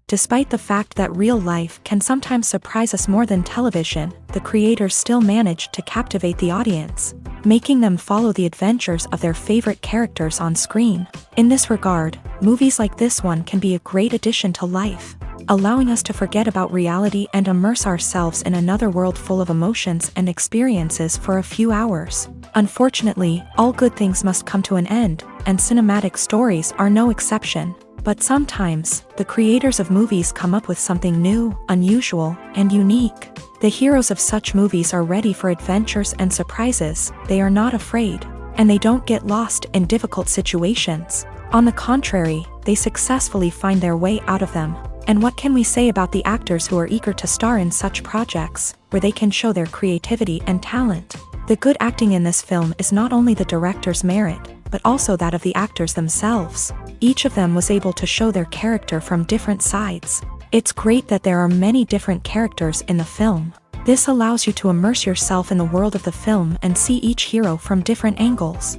Despite the fact that real life can sometimes surprise us more than television, the creators still manage to captivate the audience, making them follow the adventures of their favorite characters on screen. In this regard, movies like this one can be a great addition to life, allowing us to forget about reality and immerse ourselves in another world full of emotions and experiences for a few hours. Unfortunately, all good things must come to an end, and cinematic stories are no exception. But sometimes, the creators of movies come up with something new, unusual, and unique. The heroes of such movies are ready for adventures and surprises, they are not afraid, and they don't get lost in difficult situations. On the contrary, they successfully find their way out of them. And what can we say about the actors who are eager to star in such projects, where they can show their creativity and talent? The good acting in this film is not only the director's merit, but also that of the actors themselves. Each of them was able to show their character from different sides. It's great that there are many different characters in the film. This allows you to immerse yourself in the world of the film and see each hero from different angles.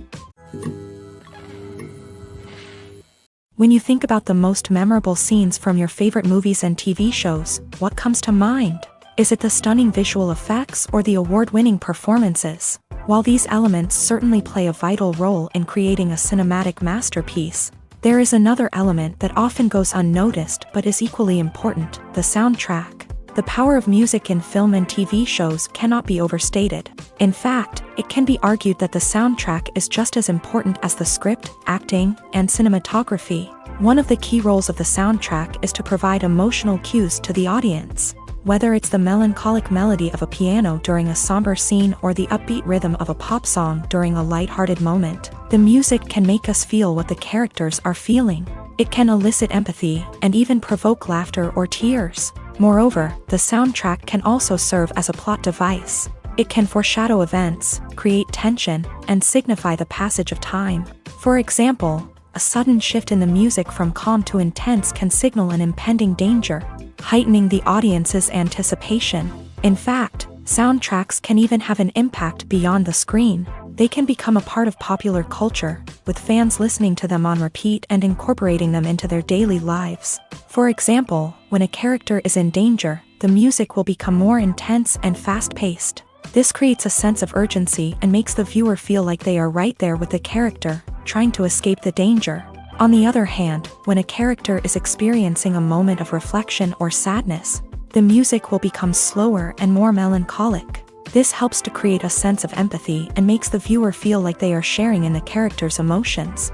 When you think about the most memorable scenes from your favorite movies and TV shows, what comes to mind? Is it the stunning visual effects or the award-winning performances? While these elements certainly play a vital role in creating a cinematic masterpiece, there is another element that often goes unnoticed but is equally important: the soundtrack. The power of music in film and TV shows cannot be overstated. In fact, it can be argued that the soundtrack is just as important as the script, acting, and cinematography. One of the key roles of the soundtrack is to provide emotional cues to the audience. Whether it's the melancholic melody of a piano during a somber scene or the upbeat rhythm of a pop song during a lighthearted moment, the music can make us feel what the characters are feeling. It can elicit empathy and even provoke laughter or tears. Moreover, the soundtrack can also serve as a plot device. It can foreshadow events, create tension, and signify the passage of time. For example, a sudden shift in the music from calm to intense can signal an impending danger, heightening the audience's anticipation. In fact, soundtracks can even have an impact beyond the screen. They can become a part of popular culture, with fans listening to them on repeat and incorporating them into their daily lives. For example, when a character is in danger, the music will become more intense and fast-paced. This creates a sense of urgency and makes the viewer feel like they are right there with the character, trying to escape the danger. On the other hand, when a character is experiencing a moment of reflection or sadness, the music will become slower and more melancholic. This helps to create a sense of empathy and makes the viewer feel like they are sharing in the character's emotions.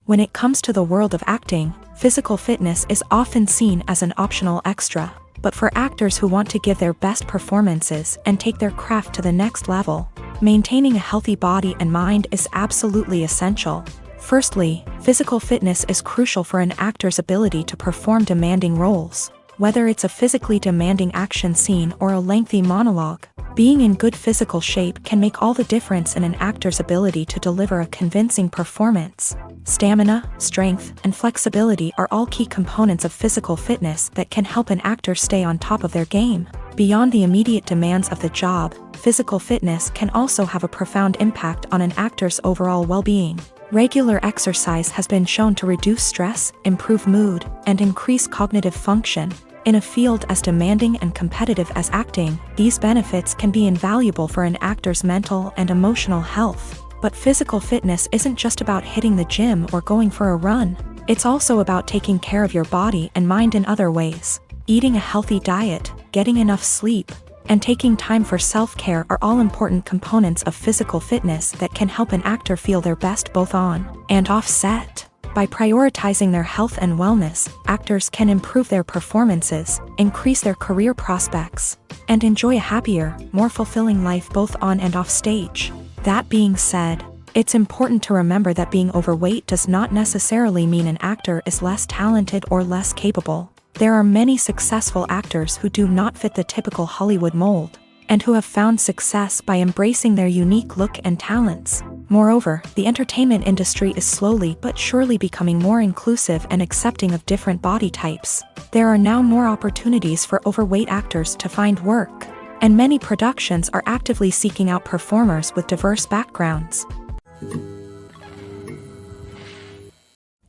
When it comes to the world of acting, physical fitness is often seen as an optional extra. But for actors who want to give their best performances and take their craft to the next level, maintaining a healthy body and mind is absolutely essential. Firstly, physical fitness is crucial for an actor's ability to perform demanding roles. Whether it's a physically demanding action scene or a lengthy monologue, being in good physical shape can make all the difference in an actor's ability to deliver a convincing performance. Stamina, strength, and flexibility are all key components of physical fitness that can help an actor stay on top of their game. Beyond the immediate demands of the job, physical fitness can also have a profound impact on an actor's overall well-being. Regular exercise has been shown to reduce stress, improve mood, and increase cognitive function. In a field as demanding and competitive as acting, these benefits can be invaluable for an actor's mental and emotional health. But physical fitness isn't just about hitting the gym or going for a run. It's also about taking care of your body and mind in other ways. Eating a healthy diet, getting enough sleep, and taking time for self-care are all important components of physical fitness that can help an actor feel their best both on and off set. By prioritizing their health and wellness, actors can improve their performances, increase their career prospects, and enjoy a happier, more fulfilling life both on and off stage. That being said, it's important to remember that being overweight does not necessarily mean an actor is less talented or less capable. There are many successful actors who do not fit the typical Hollywood mold, and who have found success by embracing their unique look and talents. Moreover, the entertainment industry is slowly but surely becoming more inclusive and accepting of different body types. There are now more opportunities for overweight actors to find work, and many productions are actively seeking out performers with diverse backgrounds.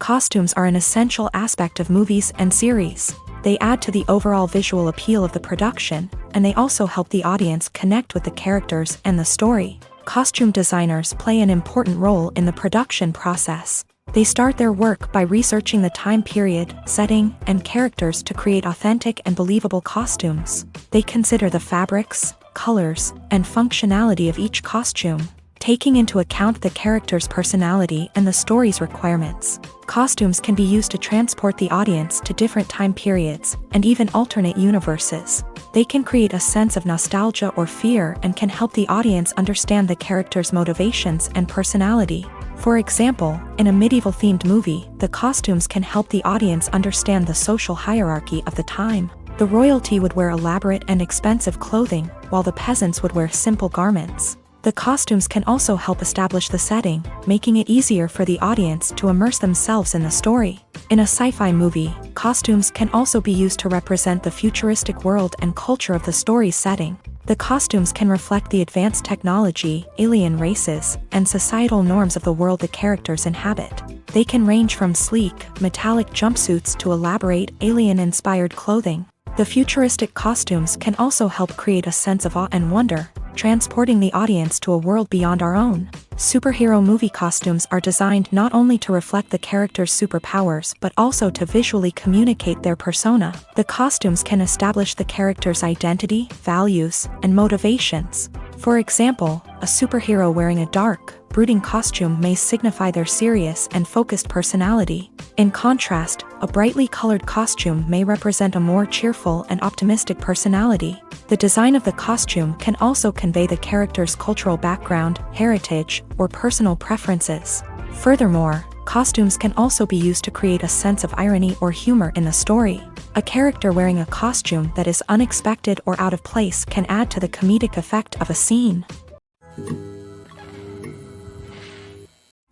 Costumes are an essential aspect of movies and series. They add to the overall visual appeal of the production, and they also help the audience connect with the characters and the story. Costume designers play an important role in the production process. They start their work by researching the time period, setting, and characters to create authentic and believable costumes. They consider the fabrics, colors, and functionality of each costume, taking into account the character's personality and the story's requirements. Costumes can be used to transport the audience to different time periods and even alternate universes. They can create a sense of nostalgia or fear and can help the audience understand the character's motivations and personality. For example, in a medieval-themed movie, the costumes can help the audience understand the social hierarchy of the time. The royalty would wear elaborate and expensive clothing, while the peasants would wear simple garments. The costumes can also help establish the setting, making it easier for the audience to immerse themselves in the story. In a sci-fi movie, costumes can also be used to represent the futuristic world and culture of the story's setting. The costumes can reflect the advanced technology, alien races, and societal norms of the world the characters inhabit. They can range from sleek, metallic jumpsuits to elaborate, alien-inspired clothing. The futuristic costumes can also help create a sense of awe and wonder, transporting the audience to a world beyond our own. Superhero movie costumes are designed not only to reflect the character's superpowers but also to visually communicate their persona. The costumes can establish the character's identity, values, and motivations. For example, a superhero wearing a dark, brooding costume may signify their serious and focused personality. In contrast, a brightly colored costume may represent a more cheerful and optimistic personality. The design of the costume can also convey the character's cultural background, heritage, or personal preferences. Furthermore, costumes can also be used to create a sense of irony or humor in the story. A character wearing a costume that is unexpected or out of place can add to the comedic effect of a scene.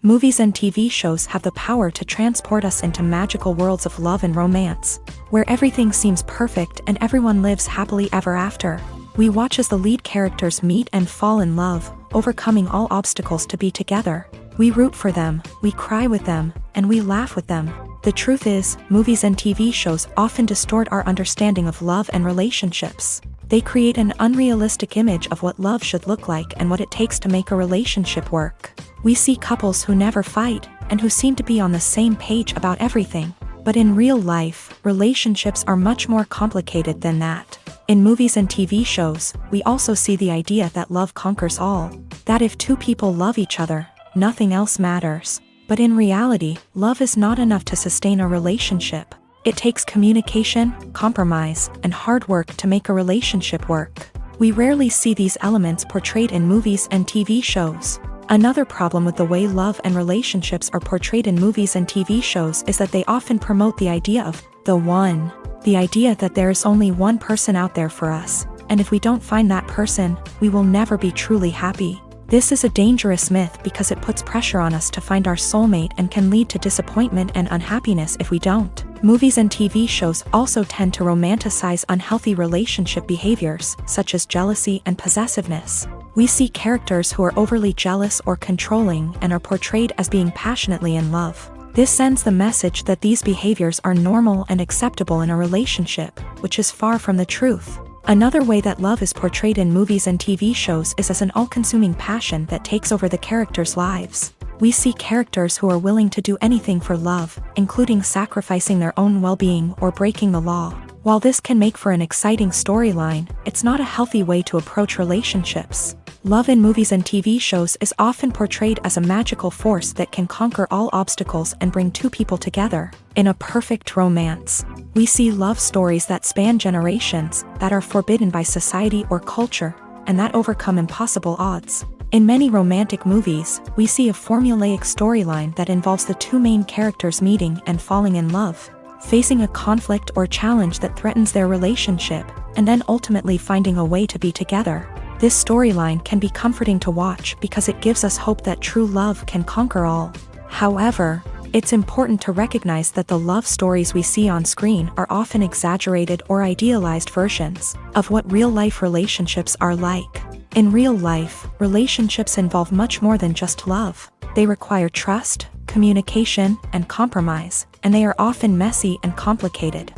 Movies and TV shows have the power to transport us into magical worlds of love and romance, where everything seems perfect and everyone lives happily ever after. We watch as the lead characters meet and fall in love, overcoming all obstacles to be together. We root for them, we cry with them, and we laugh with them. The truth is, movies and TV shows often distort our understanding of love and relationships. They create an unrealistic image of what love should look like and what it takes to make a relationship work. We see couples who never fight, and who seem to be on the same page about everything. But in real life, relationships are much more complicated than that. In movies and TV shows, we also see the idea that love conquers all. That if two people love each other, nothing else matters. But in reality, love is not enough to sustain a relationship. It takes communication, compromise, and hard work to make a relationship work. We rarely see these elements portrayed in movies and TV shows. Another problem with the way love and relationships are portrayed in movies and TV shows is that they often promote the idea of the one. The idea that there is only one person out there for us, and if we don't find that person, we will never be truly happy. This is a dangerous myth because it puts pressure on us to find our soulmate and can lead to disappointment and unhappiness if we don't. Movies and TV shows also tend to romanticize unhealthy relationship behaviors, such as jealousy and possessiveness. We see characters who are overly jealous or controlling and are portrayed as being passionately in love. This sends the message that these behaviors are normal and acceptable in a relationship, which is far from the truth. Another way that love is portrayed in movies and TV shows is as an all-consuming passion that takes over the characters' lives. We see characters who are willing to do anything for love, including sacrificing their own well-being or breaking the law. While this can make for an exciting storyline, it's not a healthy way to approach relationships. Love in movies and TV shows is often portrayed as a magical force that can conquer all obstacles and bring two people together. In a perfect romance, we see love stories that span generations, that are forbidden by society or culture, and that overcome impossible odds. In many romantic movies, we see a formulaic storyline that involves the two main characters meeting and falling in love, facing a conflict or challenge that threatens their relationship, and then ultimately finding a way to be together. This storyline can be comforting to watch because it gives us hope that true love can conquer all. However, it's important to recognize that the love stories we see on screen are often exaggerated or idealized versions of what real-life relationships are like. In real life, relationships involve much more than just love. They require trust, communication, and compromise, and they are often messy and complicated.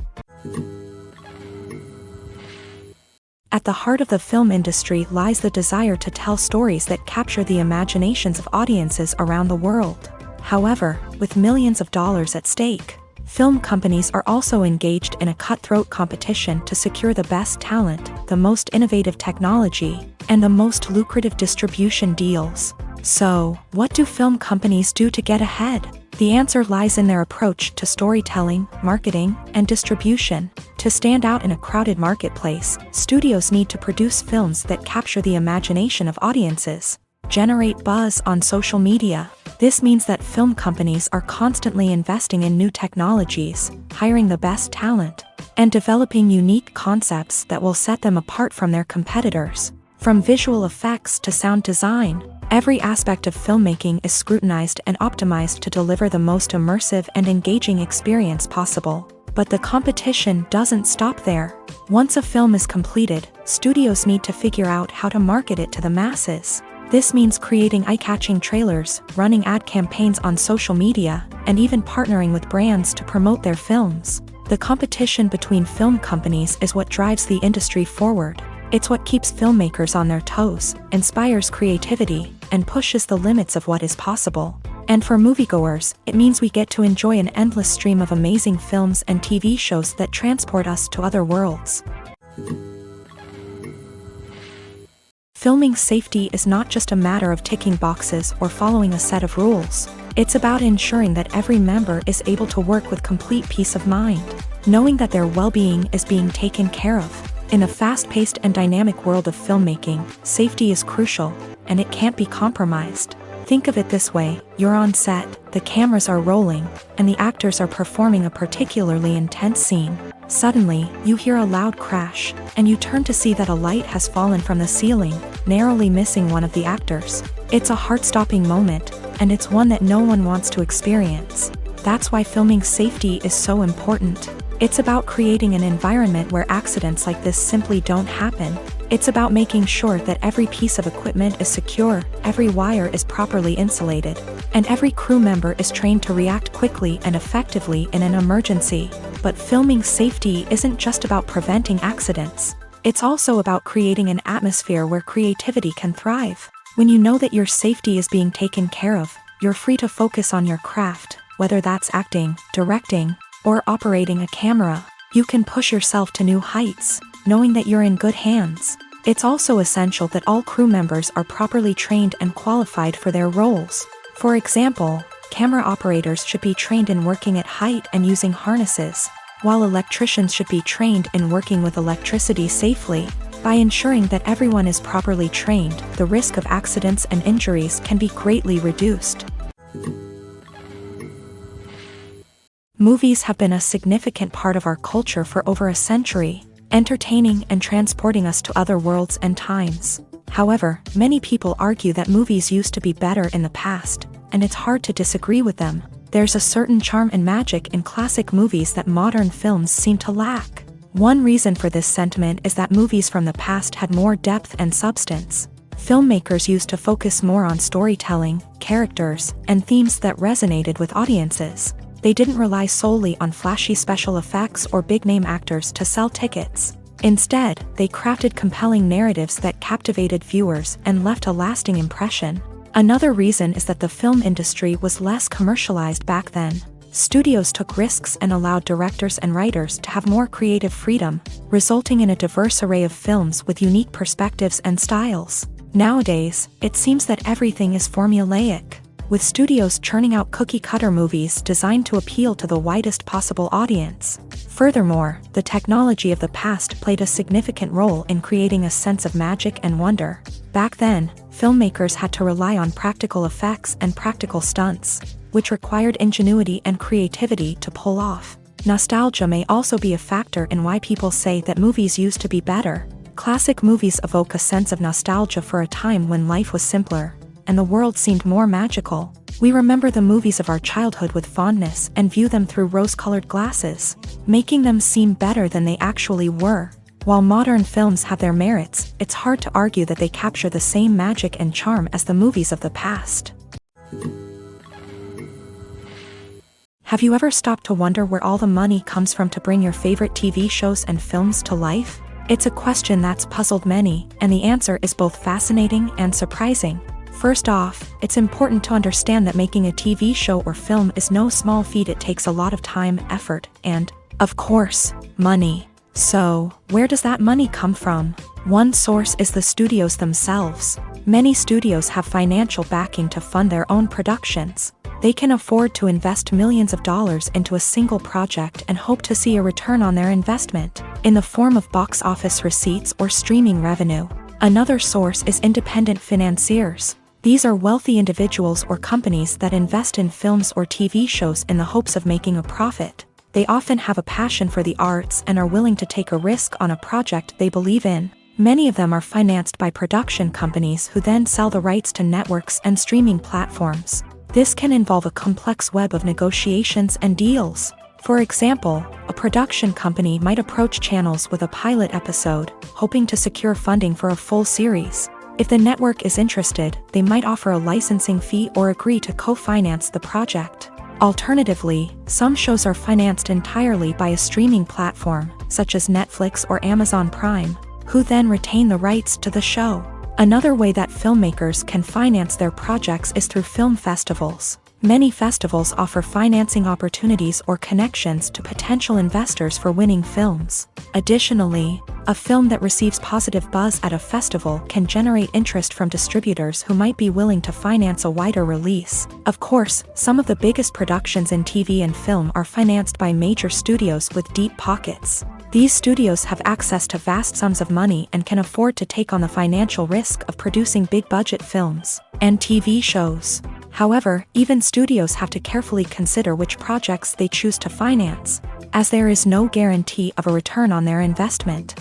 At the heart of the film industry lies the desire to tell stories that capture the imaginations of audiences around the world. However, with millions of dollars at stake, film companies are also engaged in a cutthroat competition to secure the best talent, the most innovative technology, and the most lucrative distribution deals. So, what do film companies do to get ahead? The answer lies in their approach to storytelling, marketing, and distribution. To stand out in a crowded marketplace, studios need to produce films that capture the imagination of audiences, generate buzz on social media. This means that film companies are constantly investing in new technologies, hiring the best talent, and developing unique concepts that will set them apart from their competitors. From visual effects to sound design, every aspect of filmmaking is scrutinized and optimized to deliver the most immersive and engaging experience possible. But the competition doesn't stop there. Once a film is completed, studios need to figure out how to market it to the masses. This means creating eye-catching trailers, running ad campaigns on social media, and even partnering with brands to promote their films. The competition between film companies is what drives the industry forward. It's what keeps filmmakers on their toes, inspires creativity, and pushes the limits of what is possible. And for moviegoers, it means we get to enjoy an endless stream of amazing films and TV shows that transport us to other worlds. Filming safety is not just a matter of ticking boxes or following a set of rules. It's about ensuring that every member is able to work with complete peace of mind, knowing that their well-being is being taken care of. In a fast-paced and dynamic world of filmmaking, safety is crucial, and it can't be compromised. Think of it this way: you're on set, the cameras are rolling, and the actors are performing a particularly intense scene. Suddenly, you hear a loud crash, and you turn to see that a light has fallen from the ceiling, narrowly missing one of the actors. It's a heart-stopping moment, and it's one that no one wants to experience. That's why filming safety is so important. It's about creating an environment where accidents like this simply don't happen. It's about making sure that every piece of equipment is secure, every wire is properly insulated, and every crew member is trained to react quickly and effectively in an emergency. But filming safety isn't just about preventing accidents. It's also about creating an atmosphere where creativity can thrive. When you know that your safety is being taken care of, you're free to focus on your craft, whether that's acting, directing, or operating a camera. You can push yourself to new heights, knowing that you're in good hands. It's also essential that all crew members are properly trained and qualified for their roles. For example, camera operators should be trained in working at height and using harnesses, while electricians should be trained in working with electricity safely. By ensuring that everyone is properly trained, the risk of accidents and injuries can be greatly reduced. Movies have been a significant part of our culture for over a century, entertaining and transporting us to other worlds and times. However, many people argue that movies used to be better in the past, and it's hard to disagree with them. There's a certain charm and magic in classic movies that modern films seem to lack. One reason for this sentiment is that movies from the past had more depth and substance. Filmmakers used to focus more on storytelling, characters, and themes that resonated with audiences. They didn't rely solely on flashy special effects or big-name actors to sell tickets. Instead, they crafted compelling narratives that captivated viewers and left a lasting impression. Another reason is that the film industry was less commercialized back then. Studios took risks and allowed directors and writers to have more creative freedom, resulting in a diverse array of films with unique perspectives and styles. Nowadays, it seems that everything is formulaic, with studios churning out cookie-cutter movies designed to appeal to the widest possible audience. Furthermore, the technology of the past played a significant role in creating a sense of magic and wonder. Back then, filmmakers had to rely on practical effects and practical stunts, which required ingenuity and creativity to pull off. Nostalgia may also be a factor in why people say that movies used to be better. Classic movies evoke a sense of nostalgia for a time when life was simpler, and the world seemed more magical. We remember the movies of our childhood with fondness and view them through rose-colored glasses, making them seem better than they actually were. While modern films have their merits, it's hard to argue that they capture the same magic and charm as the movies of the past. Have you ever stopped to wonder where all the money comes from to bring your favorite TV shows and films to life? It's a question that's puzzled many, and the answer is both fascinating and surprising. First off, it's important to understand that making a TV show or film is no small feat. It takes a lot of time, effort, and, of course, money. So, where does that money come from? One source is the studios themselves. Many studios have financial backing to fund their own productions. They can afford to invest millions of dollars into a single project and hope to see a return on their investment, in the form of box office receipts or streaming revenue. Another source is independent financiers. These are wealthy individuals or companies that invest in films or TV shows in the hopes of making a profit. They often have a passion for the arts and are willing to take a risk on a project they believe in. Many of them are financed by production companies who then sell the rights to networks and streaming platforms. This can involve a complex web of negotiations and deals. For example, a production company might approach channels with a pilot episode, hoping to secure funding for a full series. If the network is interested, they might offer a licensing fee or agree to co-finance the project. Alternatively, some shows are financed entirely by a streaming platform, such as Netflix or Amazon Prime, who then retain the rights to the show. Another way that filmmakers can finance their projects is through film festivals. Many festivals offer financing opportunities or connections to potential investors for winning films. Additionally, a film that receives positive buzz at a festival can generate interest from distributors who might be willing to finance a wider release. Of course, some of the biggest productions in TV and film are financed by major studios with deep pockets. These studios have access to vast sums of money and can afford to take on the financial risk of producing big-budget films and TV shows. However, even studios have to carefully consider which projects they choose to finance, as there is no guarantee of a return on their investment.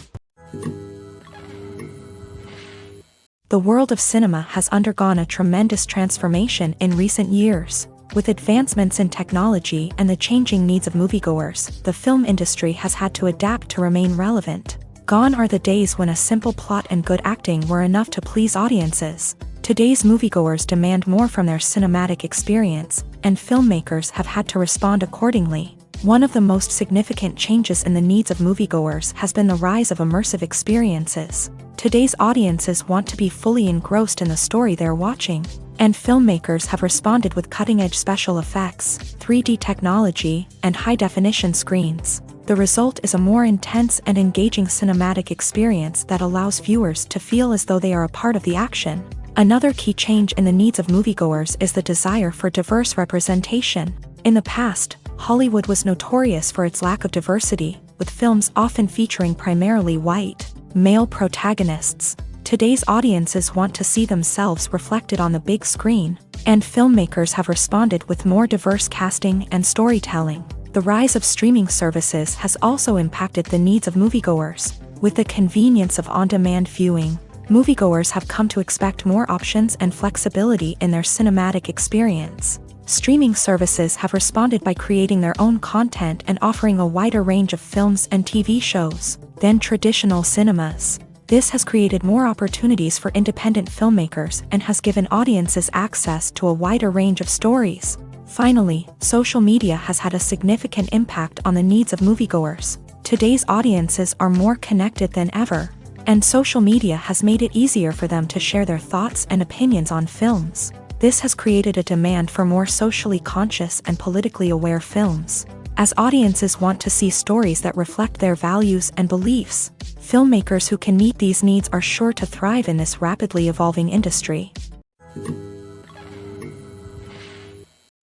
The world of cinema has undergone a tremendous transformation in recent years. With advancements in technology and the changing needs of moviegoers, the film industry has had to adapt to remain relevant. Gone are the days when a simple plot and good acting were enough to please audiences. Today's moviegoers demand more from their cinematic experience, and filmmakers have had to respond accordingly. One of the most significant changes in the needs of moviegoers has been the rise of immersive experiences. Today's audiences want to be fully engrossed in the story they're watching, and filmmakers have responded with cutting-edge special effects, 3D technology, and high-definition screens. The result is a more intense and engaging cinematic experience that allows viewers to feel as though they are a part of the action. Another key change in the needs of moviegoers is the desire for diverse representation. In the past, Hollywood was notorious for its lack of diversity, with films often featuring primarily white, male protagonists. Today's audiences want to see themselves reflected on the big screen, and filmmakers have responded with more diverse casting and storytelling. The rise of streaming services has also impacted the needs of moviegoers. With the convenience of on-demand viewing, moviegoers have come to expect more options and flexibility in their cinematic experience. Streaming services have responded by creating their own content and offering a wider range of films and TV shows than traditional cinemas. This has created more opportunities for independent filmmakers and has given audiences access to a wider range of stories. Finally, social media has had a significant impact on the needs of moviegoers. Today's audiences are more connected than ever, and social media has made it easier for them to share their thoughts and opinions on films. This has created a demand for more socially conscious and politically aware films. As audiences want to see stories that reflect their values and beliefs, filmmakers who can meet these needs are sure to thrive in this rapidly evolving industry.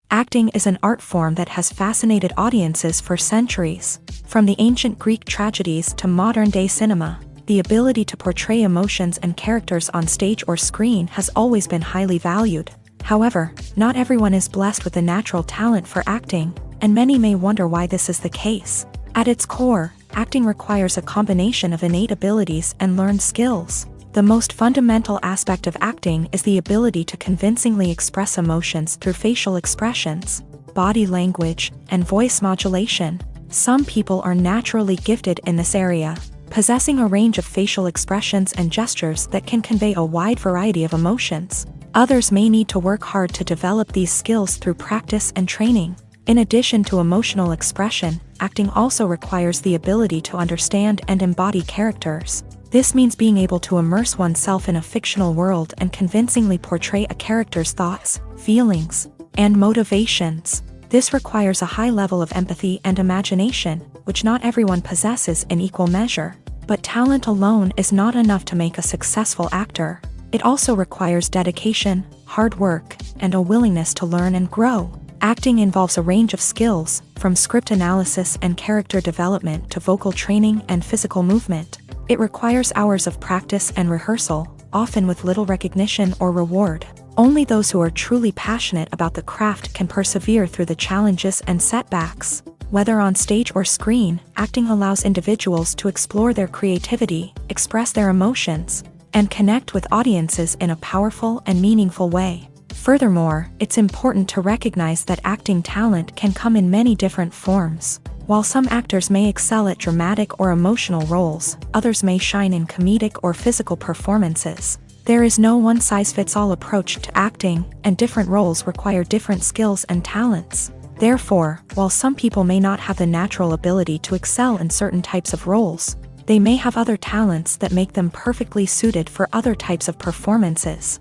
Acting is an art form that has fascinated audiences for centuries. From the ancient Greek tragedies to modern-day cinema, the ability to portray emotions and characters on stage or screen has always been highly valued. However, not everyone is blessed with a natural talent for acting, and many may wonder why this is the case. At its core, acting requires a combination of innate abilities and learned skills. The most fundamental aspect of acting is the ability to convincingly express emotions through facial expressions, body language, and voice modulation. Some people are naturally gifted in this area, possessing a range of facial expressions and gestures that can convey a wide variety of emotions. Others may need to work hard to develop these skills through practice and training. In addition to emotional expression, acting also requires the ability to understand and embody characters. This means being able to immerse oneself in a fictional world and convincingly portray a character's thoughts, feelings, and motivations. This requires a high level of empathy and imagination, which not everyone possesses in equal measure. But talent alone is not enough to make a successful actor. It also requires dedication, hard work, and a willingness to learn and grow. Acting involves a range of skills, from script analysis and character development to vocal training and physical movement. It requires hours of practice and rehearsal, often with little recognition or reward. Only those who are truly passionate about the craft can persevere through the challenges and setbacks. Whether on stage or screen, acting allows individuals to explore their creativity, express their emotions, and connect with audiences in a powerful and meaningful way. Furthermore, it's important to recognize that acting talent can come in many different forms. While some actors may excel at dramatic or emotional roles, others may shine in comedic or physical performances. There is no one-size-fits-all approach to acting, and different roles require different skills and talents. Therefore, while some people may not have the natural ability to excel in certain types of roles, they may have other talents that make them perfectly suited for other types of performances.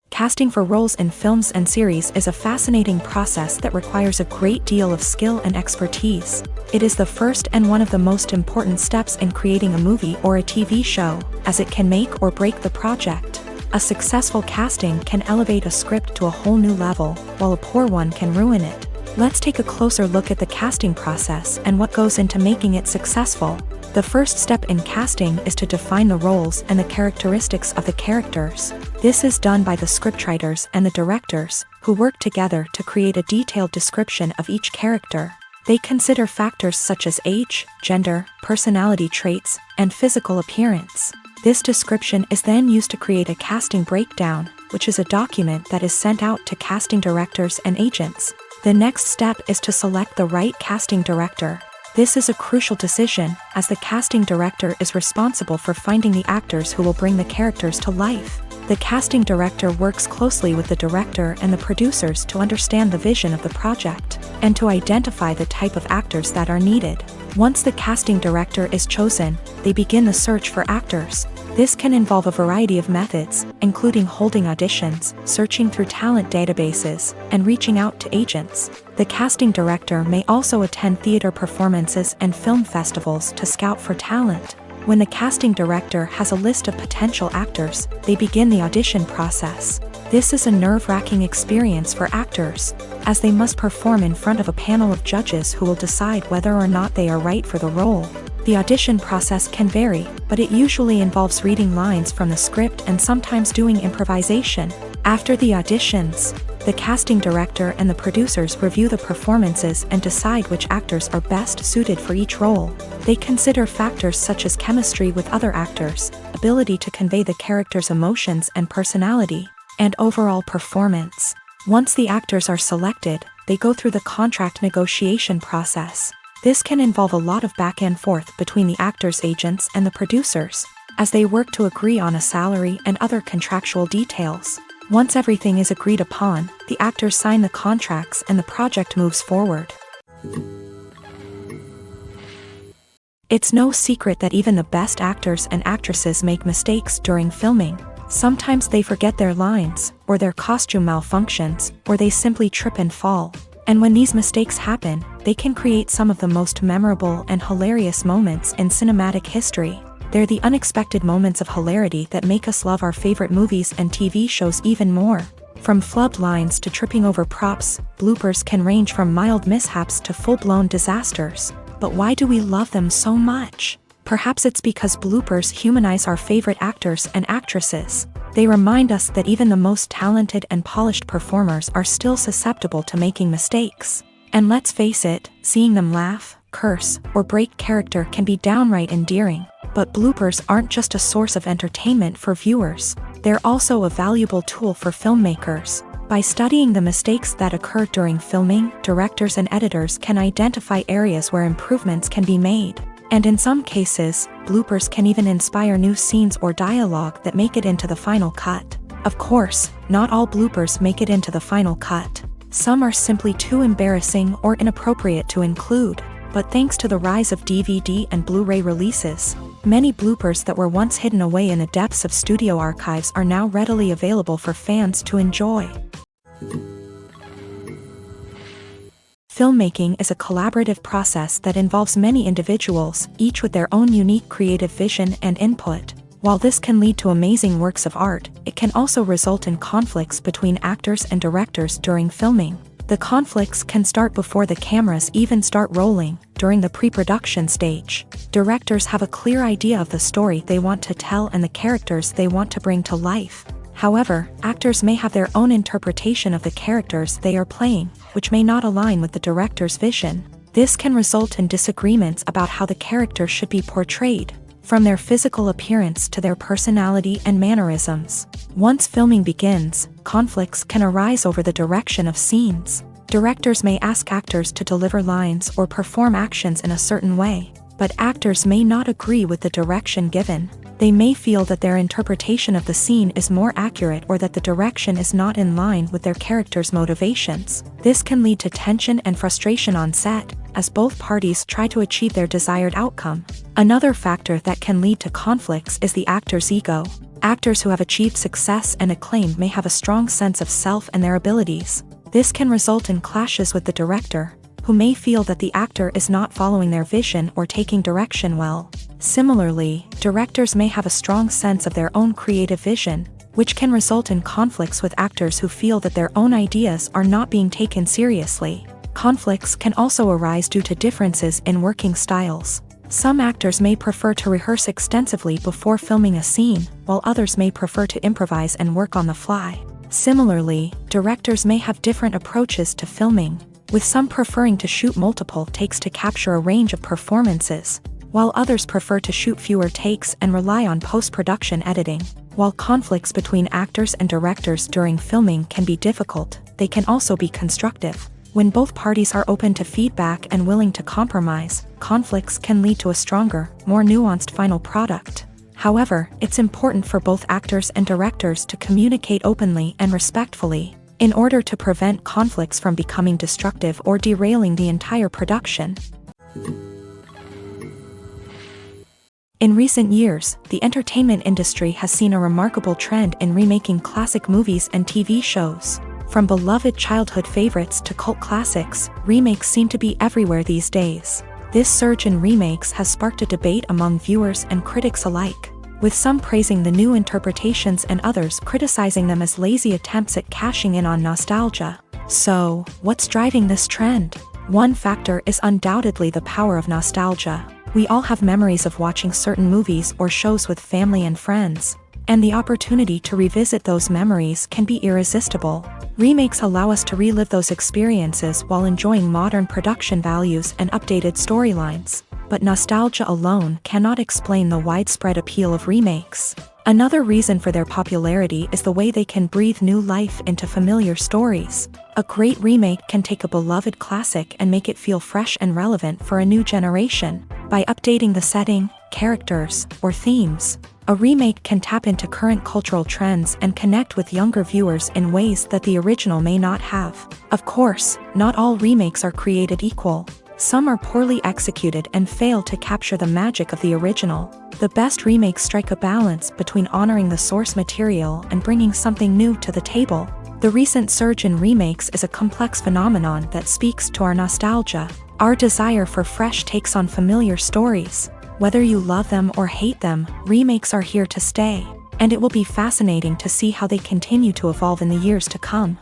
Casting for roles in films and series is a fascinating process that requires a great deal of skill and expertise. It is the first and one of the most important steps in creating a movie or a TV show, as it can make or break the project. A successful casting can elevate a script to a whole new level, while a poor one can ruin it. Let's take a closer look at the casting process and what goes into making it successful. The first step in casting is to define the roles and the characteristics of the characters. This is done by the scriptwriters and the directors, who work together to create a detailed description of each character. They consider factors such as age, gender, personality traits, and physical appearance. This description is then used to create a casting breakdown, which is a document that is sent out to casting directors and agents. The next step is to select the right casting director. This is a crucial decision, as the casting director is responsible for finding the actors who will bring the characters to life. The casting director works closely with the director and the producers to understand the vision of the project, and to identify the type of actors that are needed. Once the casting director is chosen, they begin the search for actors. This can involve a variety of methods, including holding auditions, searching through talent databases, and reaching out to agents. The casting director may also attend theater performances and film festivals to scout for talent. When the casting director has a list of potential actors, they begin the audition process. This is a nerve-wracking experience for actors, as they must perform in front of a panel of judges who will decide whether or not they are right for the role. The audition process can vary, but it usually involves reading lines from the script and sometimes doing improvisation. After the auditions, the casting director and the producers review the performances and decide which actors are best suited for each role. They consider factors such as chemistry with other actors, ability to convey the character's emotions and personality, and overall performance. Once the actors are selected, they go through the contract negotiation process. This can involve a lot of back and forth between the actors' agents and the producers, as they work to agree on a salary and other contractual details. Once everything is agreed upon, the actors sign the contracts and the project moves forward. It's no secret that even the best actors and actresses make mistakes during filming. Sometimes they forget their lines, or their costume malfunctions, or they simply trip and fall. And when these mistakes happen, they can create some of the most memorable and hilarious moments in cinematic history. They're the unexpected moments of hilarity that make us love our favorite movies and TV shows even more. From flubbed lines to tripping over props, bloopers can range from mild mishaps to full-blown disasters. But why do we love them so much? Perhaps it's because bloopers humanize our favorite actors and actresses. They remind us that even the most talented and polished performers are still susceptible to making mistakes. And let's face it, seeing them laugh, curse, or break character can be downright endearing. But bloopers aren't just a source of entertainment for viewers. They're also a valuable tool for filmmakers. By studying the mistakes that occur during filming, directors and editors can identify areas where improvements can be made. And in some cases, bloopers can even inspire new scenes or dialogue that make it into the final cut. Of course, not all bloopers make it into the final cut. Some are simply too embarrassing or inappropriate to include, but thanks to the rise of DVD and Blu-ray releases, many bloopers that were once hidden away in the depths of studio archives are now readily available for fans to enjoy. Filmmaking is a collaborative process that involves many individuals, each with their own unique creative vision and input. While this can lead to amazing works of art, it can also result in conflicts between actors and directors during filming. The conflicts can start before the cameras even start rolling, during the pre-production stage. Directors have a clear idea of the story they want to tell and the characters they want to bring to life. However, actors may have their own interpretation of the characters they are playing, which may not align with the director's vision. This can result in disagreements about how the character should be portrayed, from their physical appearance to their personality and mannerisms. Once filming begins, conflicts can arise over the direction of scenes. Directors may ask actors to deliver lines or perform actions in a certain way, but actors may not agree with the direction given. They may feel that their interpretation of the scene is more accurate or that the direction is not in line with their character's motivations. This can lead to tension and frustration on set, as both parties try to achieve their desired outcome. Another factor that can lead to conflicts is the actor's ego. Actors who have achieved success and acclaim may have a strong sense of self and their abilities. This can result in clashes with the director, who may feel that the actor is not following their vision or taking direction well. Similarly, directors may have a strong sense of their own creative vision, which can result in conflicts with actors who feel that their own ideas are not being taken seriously. Conflicts can also arise due to differences in working styles. Some actors may prefer to rehearse extensively before filming a scene, while others may prefer to improvise and work on the fly. Similarly, directors may have different approaches to filming, with some preferring to shoot multiple takes to capture a range of performances, while others prefer to shoot fewer takes and rely on post-production editing. While conflicts between actors and directors during filming can be difficult, they can also be constructive. When both parties are open to feedback and willing to compromise, conflicts can lead to a stronger, more nuanced final product. However, it's important for both actors and directors to communicate openly and respectfully, in order to prevent conflicts from becoming destructive or derailing the entire production. In recent years, the entertainment industry has seen a remarkable trend in remaking classic movies and TV shows. From beloved childhood favorites to cult classics, remakes seem to be everywhere these days. This surge in remakes has sparked a debate among viewers and critics alike, with some praising the new interpretations and others criticizing them as lazy attempts at cashing in on nostalgia. So, what's driving this trend? One factor is undoubtedly the power of nostalgia. We all have memories of watching certain movies or shows with family and friends, and the opportunity to revisit those memories can be irresistible. Remakes allow us to relive those experiences while enjoying modern production values and updated storylines. But nostalgia alone cannot explain the widespread appeal of remakes. Another reason for their popularity is the way they can breathe new life into familiar stories. A great remake can take a beloved classic and make it feel fresh and relevant for a new generation. By updating the setting, characters, or themes, a remake can tap into current cultural trends and connect with younger viewers in ways that the original may not have. Of course, not all remakes are created equal. Some are poorly executed and fail to capture the magic of the original. The best remakes strike a balance between honoring the source material and bringing something new to the table. The recent surge in remakes is a complex phenomenon that speaks to our nostalgia, our desire for fresh takes on familiar stories. Whether you love them or hate them, remakes are here to stay, and it will be fascinating to see how they continue to evolve in the years to come.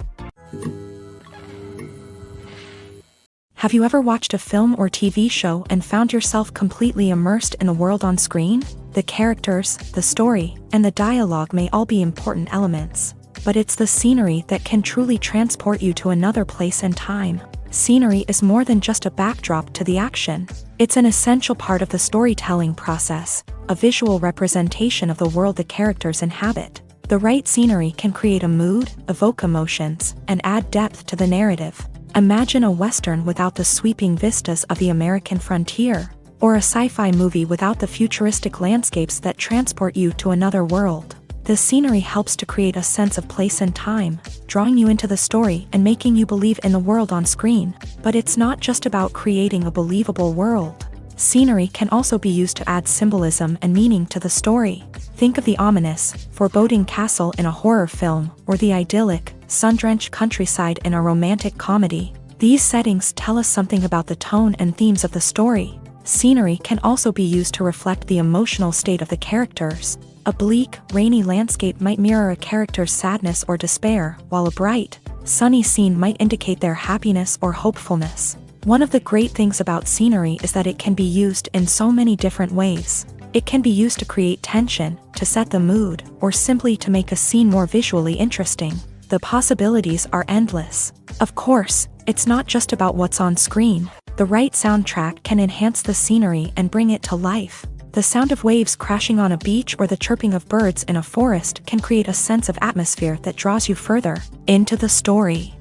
Have you ever watched a film or TV show and found yourself completely immersed in the world on screen? The characters, the story, and the dialogue may all be important elements, but it's the scenery that can truly transport you to another place and time. Scenery is more than just a backdrop to the action. It's an essential part of the storytelling process, a visual representation of the world the characters inhabit. The right scenery can create a mood, evoke emotions, and add depth to the narrative. Imagine a Western without the sweeping vistas of the American frontier, or a sci-fi movie without the futuristic landscapes that transport you to another world. The scenery helps to create a sense of place and time, drawing you into the story and making you believe in the world on screen. But it's not just about creating a believable world. Scenery can also be used to add symbolism and meaning to the story. Think of the ominous, foreboding castle in a horror film, or the idyllic, sun-drenched countryside in a romantic comedy. These settings tell us something about the tone and themes of the story. Scenery can also be used to reflect the emotional state of the characters. A bleak, rainy landscape might mirror a character's sadness or despair, while a bright, sunny scene might indicate their happiness or hopefulness. One of the great things about scenery is that it can be used in so many different ways. It can be used to create tension, to set the mood, or simply to make a scene more visually interesting. The possibilities are endless. Of course, it's not just about what's on screen. The right soundtrack can enhance the scenery and bring it to life. The sound of waves crashing on a beach or the chirping of birds in a forest can create a sense of atmosphere that draws you further into the story.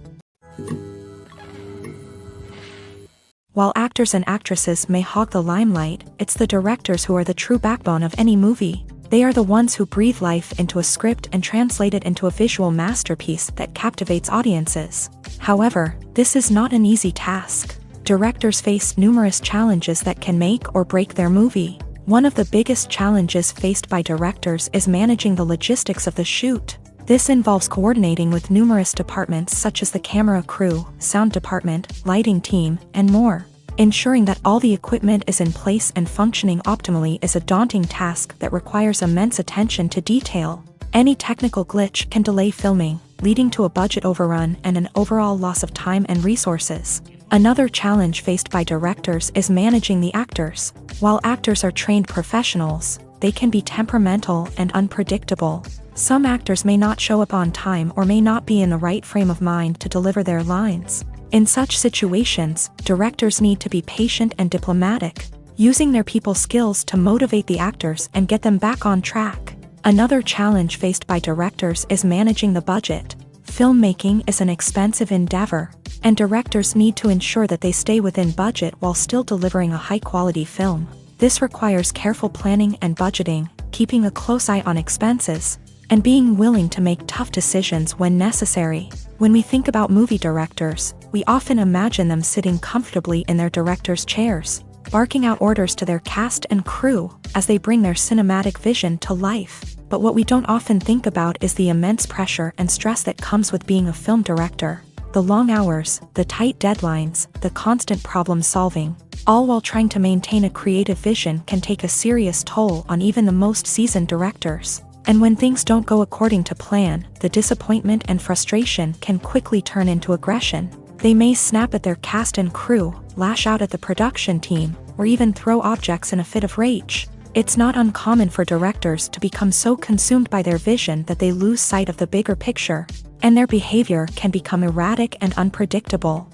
While actors and actresses may hog the limelight, it's the directors who are the true backbone of any movie. They are the ones who breathe life into a script and translate it into a visual masterpiece that captivates audiences. However, this is not an easy task. Directors face numerous challenges that can make or break their movie. One of the biggest challenges faced by directors is managing the logistics of the shoot. This involves coordinating with numerous departments such as the camera crew, sound department, lighting team, and more. Ensuring that all the equipment is in place and functioning optimally is a daunting task that requires immense attention to detail. Any technical glitch can delay filming, leading to a budget overrun and an overall loss of time and resources. Another challenge faced by directors is managing the actors. While actors are trained professionals, they can be temperamental and unpredictable. Some actors may not show up on time or may not be in the right frame of mind to deliver their lines. In such situations, directors need to be patient and diplomatic, using their people skills to motivate the actors and get them back on track. Another challenge faced by directors is managing the budget. Filmmaking is an expensive endeavor, and directors need to ensure that they stay within budget while still delivering a high-quality film. This requires careful planning and budgeting, keeping a close eye on expenses, and being willing to make tough decisions when necessary. When we think about movie directors, we often imagine them sitting comfortably in their director's chairs, barking out orders to their cast and crew as they bring their cinematic vision to life. But what we don't often think about is the immense pressure and stress that comes with being a film director. The long hours, the tight deadlines, the constant problem solving, all while trying to maintain a creative vision can take a serious toll on even the most seasoned directors. And when things don't go according to plan, the disappointment and frustration can quickly turn into aggression. They may snap at their cast and crew, lash out at the production team, or even throw objects in a fit of rage. It's not uncommon for directors to become so consumed by their vision that they lose sight of the bigger picture, and their behavior can become erratic and unpredictable.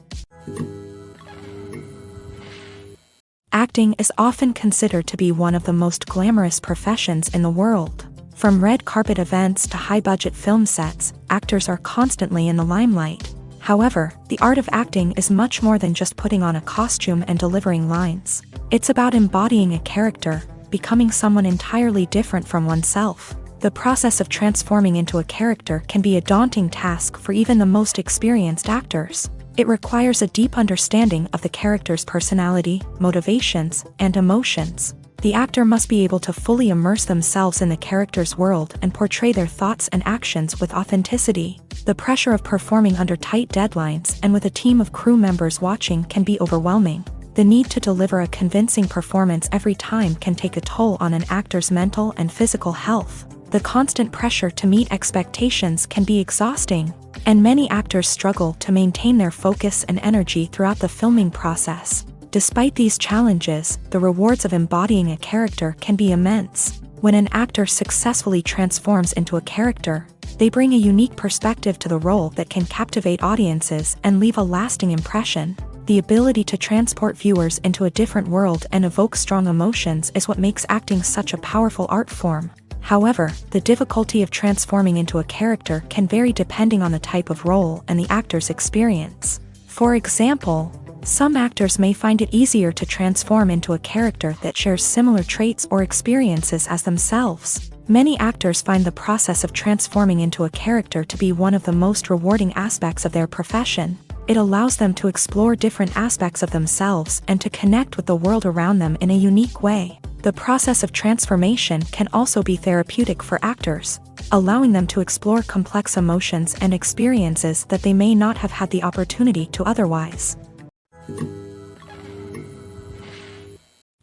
Acting is often considered to be one of the most glamorous professions in the world. From red carpet events to high-budget film sets, actors are constantly in the limelight. However, the art of acting is much more than just putting on a costume and delivering lines. It's about embodying a character, becoming someone entirely different from oneself. The process of transforming into a character can be a daunting task for even the most experienced actors. It requires a deep understanding of the character's personality, motivations, and emotions. The actor must be able to fully immerse themselves in the character's world and portray their thoughts and actions with authenticity. The pressure of performing under tight deadlines and with a team of crew members watching can be overwhelming. The need to deliver a convincing performance every time can take a toll on an actor's mental and physical health. The constant pressure to meet expectations can be exhausting, and many actors struggle to maintain their focus and energy throughout the filming process. Despite these challenges, the rewards of embodying a character can be immense. When an actor successfully transforms into a character, they bring a unique perspective to the role that can captivate audiences and leave a lasting impression. The ability to transport viewers into a different world and evoke strong emotions is what makes acting such a powerful art form. However, the difficulty of transforming into a character can vary depending on the type of role and the actor's experience. For example, some actors may find it easier to transform into a character that shares similar traits or experiences as themselves, Many actors find the process of transforming into a character to be one of the most rewarding aspects of their profession. It allows them to explore different aspects of themselves and to connect with the world around them in a unique way. The process of transformation can also be therapeutic for actors, allowing them to explore complex emotions and experiences that they may not have had the opportunity to otherwise.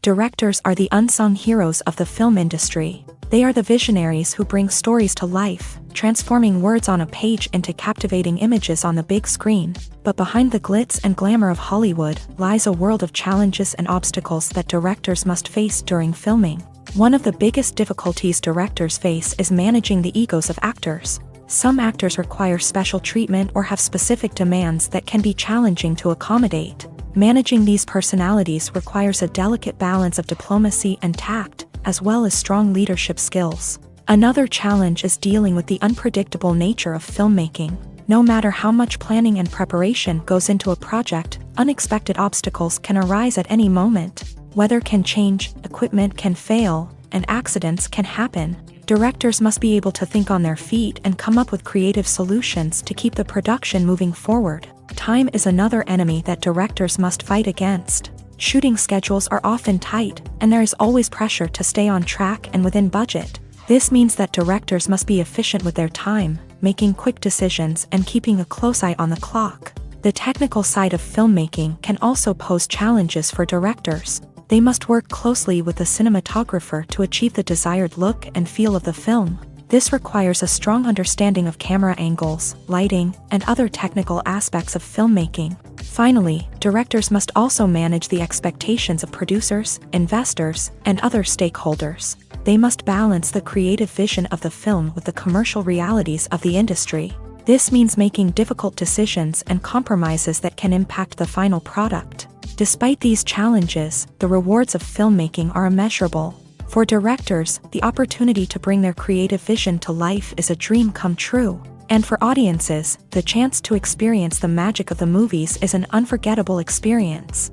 Directors are the unsung heroes of the film industry. They are the visionaries who bring stories to life, transforming words on a page into captivating images on the big screen. But behind the glitz and glamour of Hollywood lies a world of challenges and obstacles that directors must face during filming. One of the biggest difficulties directors face is managing the egos of actors. Some actors require special treatment or have specific demands that can be challenging to accommodate. Managing these personalities requires a delicate balance of diplomacy and tact, as well as strong leadership skills. Another challenge is dealing with the unpredictable nature of filmmaking. No matter how much planning and preparation goes into a project, unexpected obstacles can arise at any moment. Weather can change, equipment can fail, and accidents can happen. Directors must be able to think on their feet and come up with creative solutions to keep the production moving forward. Time is another enemy that directors must fight against. Shooting schedules are often tight, and there is always pressure to stay on track and within budget. This means that directors must be efficient with their time, making quick decisions and keeping a close eye on the clock. The technical side of filmmaking can also pose challenges for directors. They must work closely with the cinematographer to achieve the desired look and feel of the film. This requires a strong understanding of camera angles, lighting, and other technical aspects of filmmaking. Finally, directors must also manage the expectations of producers, investors, and other stakeholders. They must balance the creative vision of the film with the commercial realities of the industry. This means making difficult decisions and compromises that can impact the final product. Despite these challenges, the rewards of filmmaking are immeasurable. For directors, the opportunity to bring their creative vision to life is a dream come true. And for audiences, the chance to experience the magic of the movies is an unforgettable experience.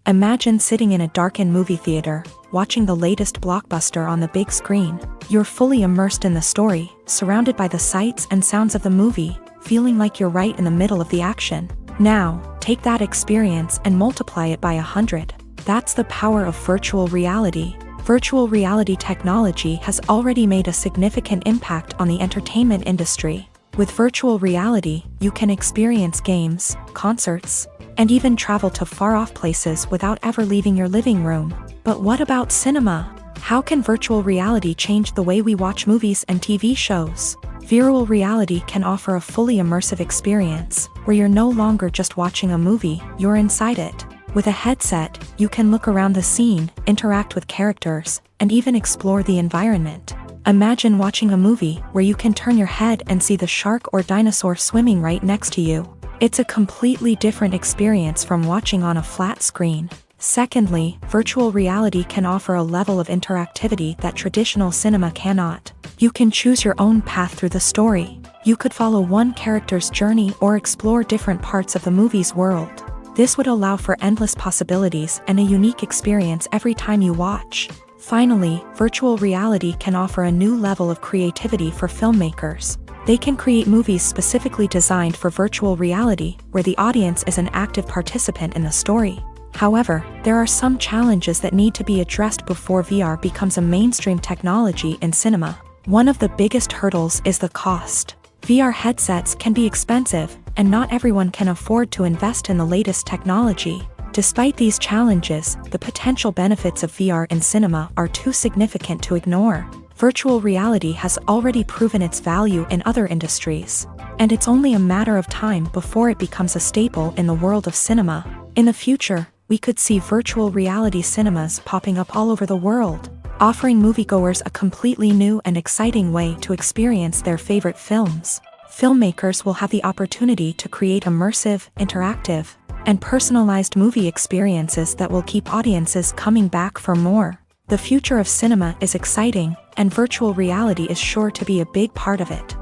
Imagine sitting in a darkened movie theater, watching the latest blockbuster on the big screen. You're fully immersed in the story, surrounded by the sights and sounds of the movie, feeling like you're right in the middle of the action. Now, take that experience and multiply it by 100. That's the power of virtual reality. Virtual reality technology has already made a significant impact on the entertainment industry. With virtual reality, you can experience games, concerts, and even travel to far-off places without ever leaving your living room. But what about cinema? How can virtual reality change the way we watch movies and TV shows? Virtual reality can offer a fully immersive experience, where you're no longer just watching a movie, you're inside it. With a headset, you can look around the scene, interact with characters, and even explore the environment. Imagine watching a movie where you can turn your head and see the shark or dinosaur swimming right next to you. It's a completely different experience from watching on a flat screen. Secondly, virtual reality can offer a level of interactivity that traditional cinema cannot. You can choose your own path through the story. You could follow one character's journey or explore different parts of the movie's world. This would allow for endless possibilities and a unique experience every time you watch. Finally, virtual reality can offer a new level of creativity for filmmakers. They can create movies specifically designed for virtual reality, where the audience is an active participant in the story. However, there are some challenges that need to be addressed before VR becomes a mainstream technology in cinema. One of the biggest hurdles is the cost. VR headsets can be expensive, and not everyone can afford to invest in the latest technology. Despite these challenges, the potential benefits of VR in cinema are too significant to ignore. Virtual reality has already proven its value in other industries, and it's only a matter of time before it becomes a staple in the world of cinema. In the future, we could see virtual reality cinemas popping up all over the world, offering moviegoers a completely new and exciting way to experience their favorite films. Filmmakers will have the opportunity to create immersive, interactive, and personalized movie experiences that will keep audiences coming back for more. The future of cinema is exciting, and virtual reality is sure to be a big part of it.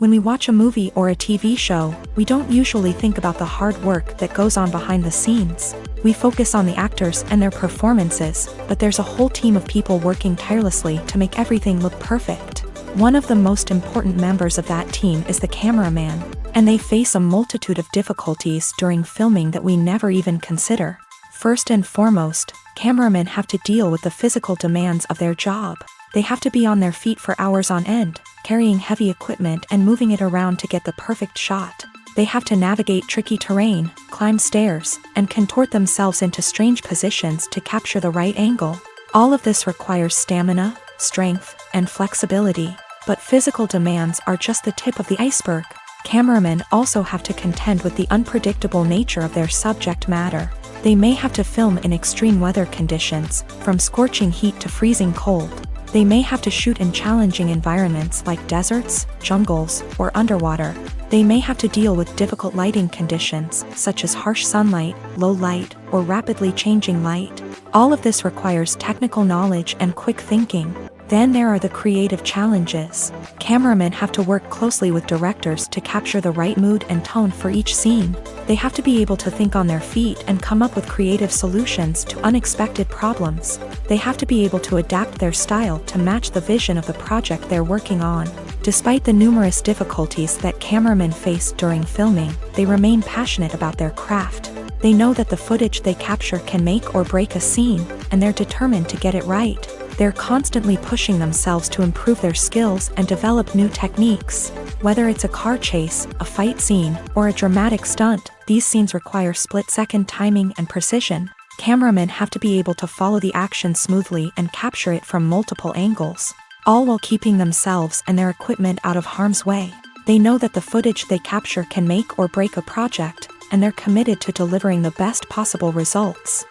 When we watch a movie or a TV show, we don't usually think about the hard work that goes on behind the scenes. We focus on the actors and their performances, but there's a whole team of people working tirelessly to make everything look perfect. One of the most important members of that team is the cameraman, and they face a multitude of difficulties during filming that we never even consider. First and foremost, cameramen have to deal with the physical demands of their job. They have to be on their feet for hours on end, carrying heavy equipment and moving it around to get the perfect shot. They have to navigate tricky terrain, climb stairs, and contort themselves into strange positions to capture the right angle. All of this requires stamina, strength, and flexibility. But physical demands are just the tip of the iceberg. Cameramen also have to contend with the unpredictable nature of their subject matter. They may have to film in extreme weather conditions, from scorching heat to freezing cold. They may have to shoot in challenging environments like deserts, jungles, or underwater. They may have to deal with difficult lighting conditions, such as harsh sunlight, low light, or rapidly changing light. All of this requires technical knowledge and quick thinking. Then there are the creative challenges. Cameramen have to work closely with directors to capture the right mood and tone for each scene. They have to be able to think on their feet and come up with creative solutions to unexpected problems. They have to be able to adapt their style to match the vision of the project they're working on. Despite the numerous difficulties that cameramen face during filming, they remain passionate about their craft. They know that the footage they capture can make or break a scene, and they're determined to get it right. They're constantly pushing themselves to improve their skills and develop new techniques. Whether it's a car chase, a fight scene, or a dramatic stunt, these scenes require split-second timing and precision. Cameramen have to be able to follow the action smoothly and capture it from multiple angles, all while keeping themselves and their equipment out of harm's way. They know that the footage they capture can make or break a project, and they're committed to delivering the best possible results.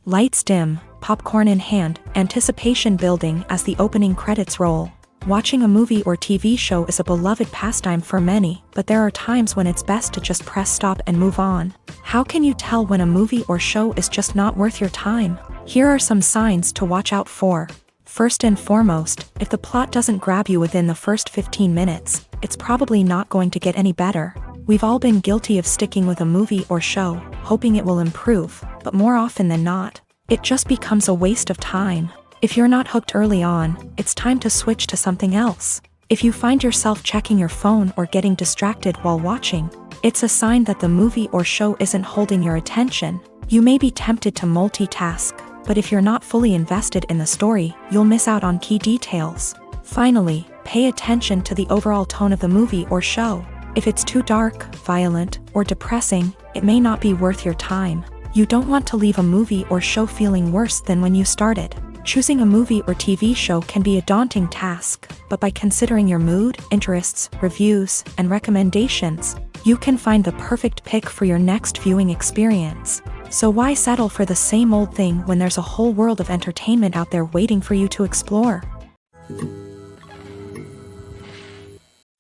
Lights dim, popcorn in hand, anticipation building as the opening credits roll. Watching a movie or TV show is a beloved pastime for many, but there are times when it's best to just press stop and move on. How can you tell when a movie or show is just not worth your time? Here are some signs to watch out for. First and foremost, if the plot doesn't grab you within the first 15 minutes, it's probably not going to get any better. We've all been guilty of sticking with a movie or show, hoping it will improve, but more often than not, it just becomes a waste of time. If you're not hooked early on, it's time to switch to something else. If you find yourself checking your phone or getting distracted while watching, it's a sign that the movie or show isn't holding your attention. You may be tempted to multitask, but if you're not fully invested in the story, you'll miss out on key details. Finally, pay attention to the overall tone of the movie or show. If it's too dark, violent, or depressing, it may not be worth your time. You don't want to leave a movie or show feeling worse than when you started. Choosing a movie or TV show can be a daunting task, but by considering your mood, interests, reviews, and recommendations, you can find the perfect pick for your next viewing experience. So why settle for the same old thing when there's a whole world of entertainment out there waiting for you to explore?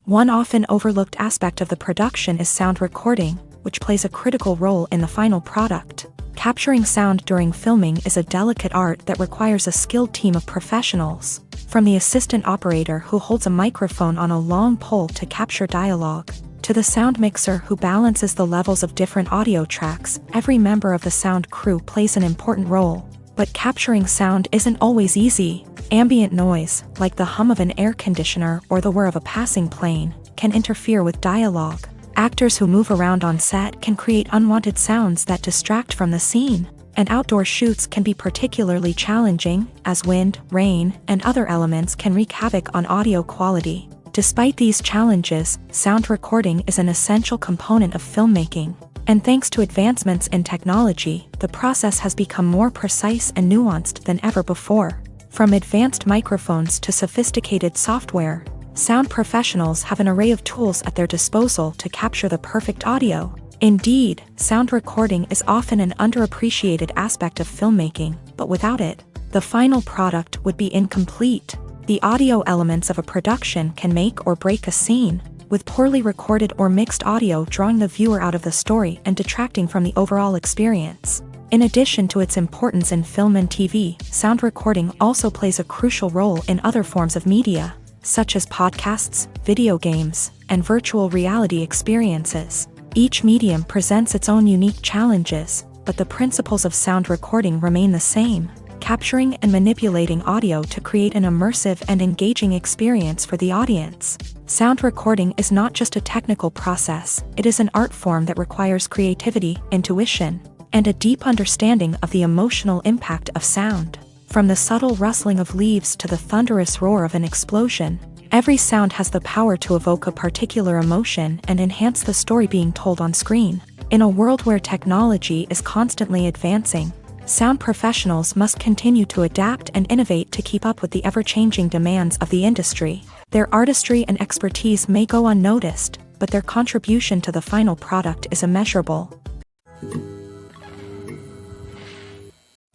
One often overlooked aspect of the production is sound recording, which plays a critical role in the final product. Capturing sound during filming is a delicate art that requires a skilled team of professionals. From the assistant operator who holds a microphone on a long pole to capture dialogue, to the sound mixer who balances the levels of different audio tracks, every member of the sound crew plays an important role. But capturing sound isn't always easy. Ambient noise, like the hum of an air conditioner or the whir of a passing plane, can interfere with dialogue. Actors who move around on set can create unwanted sounds that distract from the scene, and outdoor shoots can be particularly challenging, as wind, rain, and other elements can wreak havoc on audio quality. Despite these challenges, sound recording is an essential component of filmmaking, and thanks to advancements in technology, the process has become more precise and nuanced than ever before. From advanced microphones to sophisticated software, sound professionals have an array of tools at their disposal to capture the perfect audio. Indeed, sound recording is often an underappreciated aspect of filmmaking, but without it, the final product would be incomplete. The audio elements of a production can make or break a scene, with poorly recorded or mixed audio drawing the viewer out of the story and detracting from the overall experience. In addition to its importance in film and TV, sound recording also plays a crucial role in other forms of media, such as podcasts, video games, and virtual reality experiences. Each medium presents its own unique challenges, but the principles of sound recording remain the same, capturing and manipulating audio to create an immersive and engaging experience for the audience. Sound recording is not just a technical process, it is an art form that requires creativity, intuition, and a deep understanding of the emotional impact of sound. From the subtle rustling of leaves to the thunderous roar of an explosion, every sound has the power to evoke a particular emotion and enhance the story being told on screen. In a world where technology is constantly advancing, sound professionals must continue to adapt and innovate to keep up with the ever-changing demands of the industry. Their artistry and expertise may go unnoticed, but their contribution to the final product is immeasurable.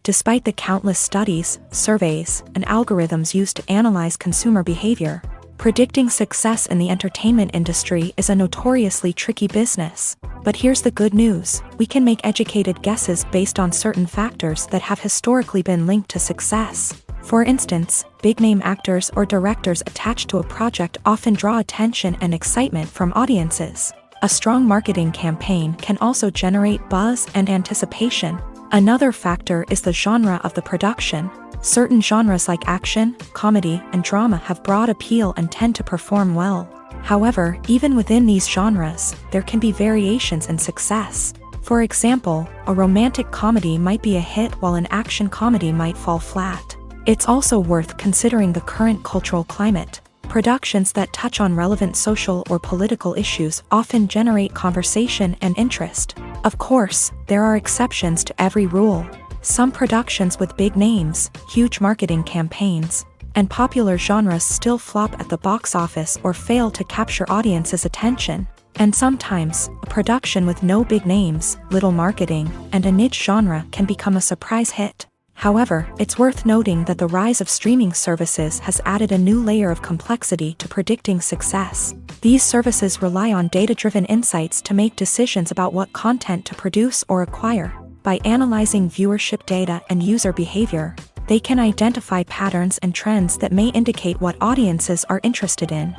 Despite the countless studies, surveys, and algorithms used to analyze consumer behavior, predicting success in the entertainment industry is a notoriously tricky business. But here's the good news: we can make educated guesses based on certain factors that have historically been linked to success. For instance, big-name actors or directors attached to a project often draw attention and excitement from audiences. A strong marketing campaign can also generate buzz and anticipation. Another factor is the genre of the production. Certain genres like action, comedy, and drama have broad appeal and tend to perform well. However, even within these genres, there can be variations in success. For example, a romantic comedy might be a hit while an action comedy might fall flat. It's also worth considering the current cultural climate. Productions that touch on relevant social or political issues often generate conversation and interest. Of course, there are exceptions to every rule. Some productions with big names, huge marketing campaigns, and popular genres still flop at the box office or fail to capture audiences' attention. And sometimes, a production with no big names, little marketing, and a niche genre can become a surprise hit. However, it's worth noting that the rise of streaming services has added a new layer of complexity to predicting success. These services rely on data-driven insights to make decisions about what content to produce or acquire. By analyzing viewership data and user behavior, they can identify patterns and trends that may indicate what audiences are interested in.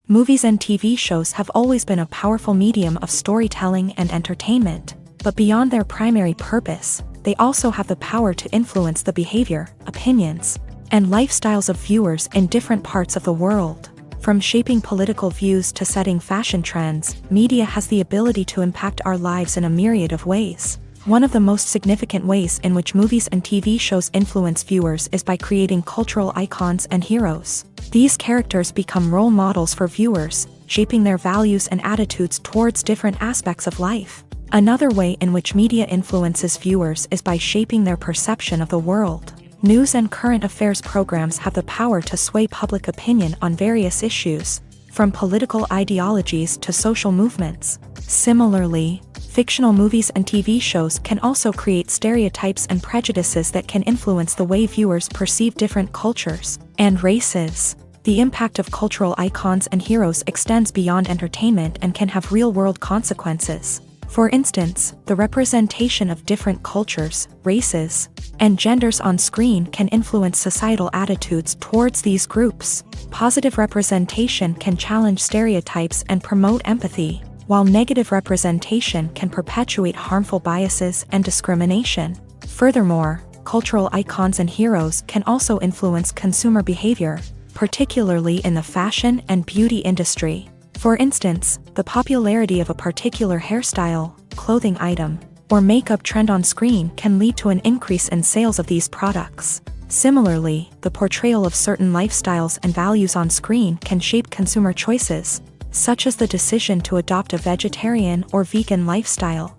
Movies and TV shows have always been a powerful medium of storytelling and entertainment. But beyond their primary purpose, they also have the power to influence the behavior, opinions, and lifestyles of viewers in different parts of the world. From shaping political views to setting fashion trends, media has the ability to impact our lives in a myriad of ways. One of the most significant ways in which movies and TV shows influence viewers is by creating cultural icons and heroes. These characters become role models for viewers, shaping their values and attitudes towards different aspects of life. Another way in which media influences viewers is by shaping their perception of the world. News and current affairs programs have the power to sway public opinion on various issues, from political ideologies to social movements. Similarly, fictional movies and TV shows can also create stereotypes and prejudices that can influence the way viewers perceive different cultures and races. The impact of cultural icons and heroes extends beyond entertainment and can have real-world consequences. For instance, the representation of different cultures, races, and genders on screen can influence societal attitudes towards these groups. Positive representation can challenge stereotypes and promote empathy, while negative representation can perpetuate harmful biases and discrimination. Furthermore, cultural icons and heroes can also influence consumer behavior, particularly in the fashion and beauty industry. For instance, the popularity of a particular hairstyle, clothing item, or makeup trend on screen can lead to an increase in sales of these products. Similarly, the portrayal of certain lifestyles and values on screen can shape consumer choices, such as the decision to adopt a vegetarian or vegan lifestyle.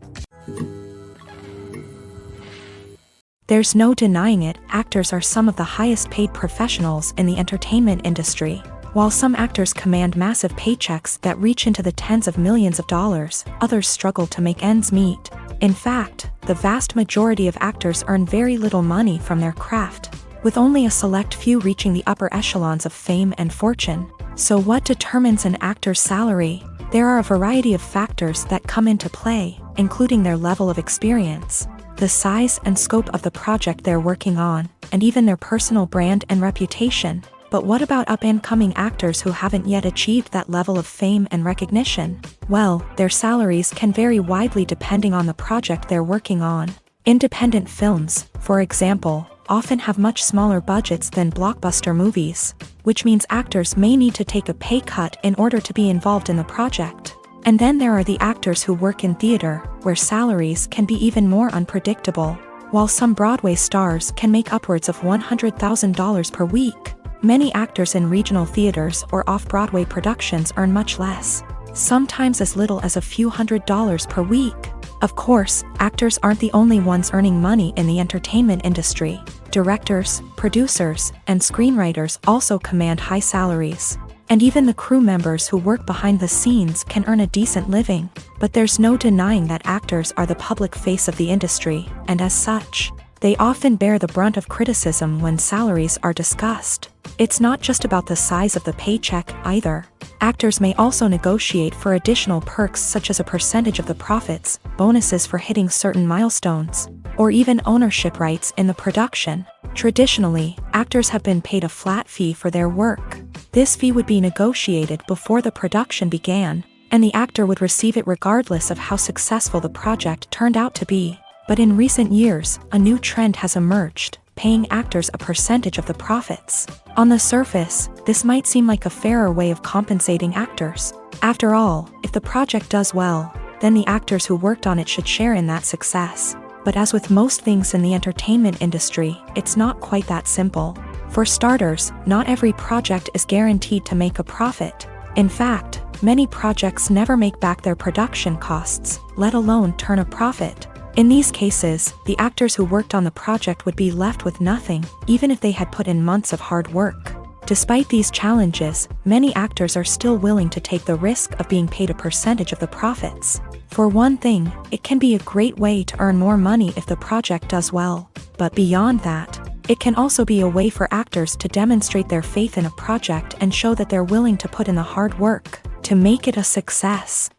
There's no denying it, actors are some of the highest paid professionals in the entertainment industry. While some actors command massive paychecks that reach into the tens of millions of dollars, others struggle to make ends meet. In fact, the vast majority of actors earn very little money from their craft, with only a select few reaching the upper echelons of fame and fortune. So what determines an actor's salary? There are a variety of factors that come into play, including their level of experience, the size and scope of the project they're working on, and even their personal brand and reputation. But what about up-and-coming actors who haven't yet achieved that level of fame and recognition? Well, their salaries can vary widely depending on the project they're working on. Independent films, for example, often have much smaller budgets than blockbuster movies, which means actors may need to take a pay cut in order to be involved in the project. And then there are the actors who work in theater, where salaries can be even more unpredictable. While some Broadway stars can make upwards of $100,000 per week, many actors in regional theaters or off-Broadway productions earn much less, sometimes as little as a few $100s per week. Of course, actors aren't the only ones earning money in the entertainment industry. Directors, producers, and screenwriters also command high salaries. And even the crew members who work behind the scenes can earn a decent living. But there's no denying that actors are the public face of the industry, and as such, they often bear the brunt of criticism when salaries are discussed. It's not just about the size of the paycheck, either. Actors may also negotiate for additional perks such as a percentage of the profits, bonuses for hitting certain milestones, or even ownership rights in the production. Traditionally, actors have been paid a flat fee for their work. This fee would be negotiated before the production began, and the actor would receive it regardless of how successful the project turned out to be. But in recent years, a new trend has emerged, paying actors a percentage of the profits. On the surface, this might seem like a fairer way of compensating actors. After all, if the project does well, then the actors who worked on it should share in that success. But as with most things in the entertainment industry, it's not quite that simple. For starters, not every project is guaranteed to make a profit. In fact, many projects never make back their production costs, let alone turn a profit. In these cases, the actors who worked on the project would be left with nothing, even if they had put in months of hard work. Despite these challenges, many actors are still willing to take the risk of being paid a percentage of the profits. For one thing, it can be a great way to earn more money if the project does well. But beyond that, it can also be a way for actors to demonstrate their faith in a project and show that they're willing to put in the hard work to make it a success.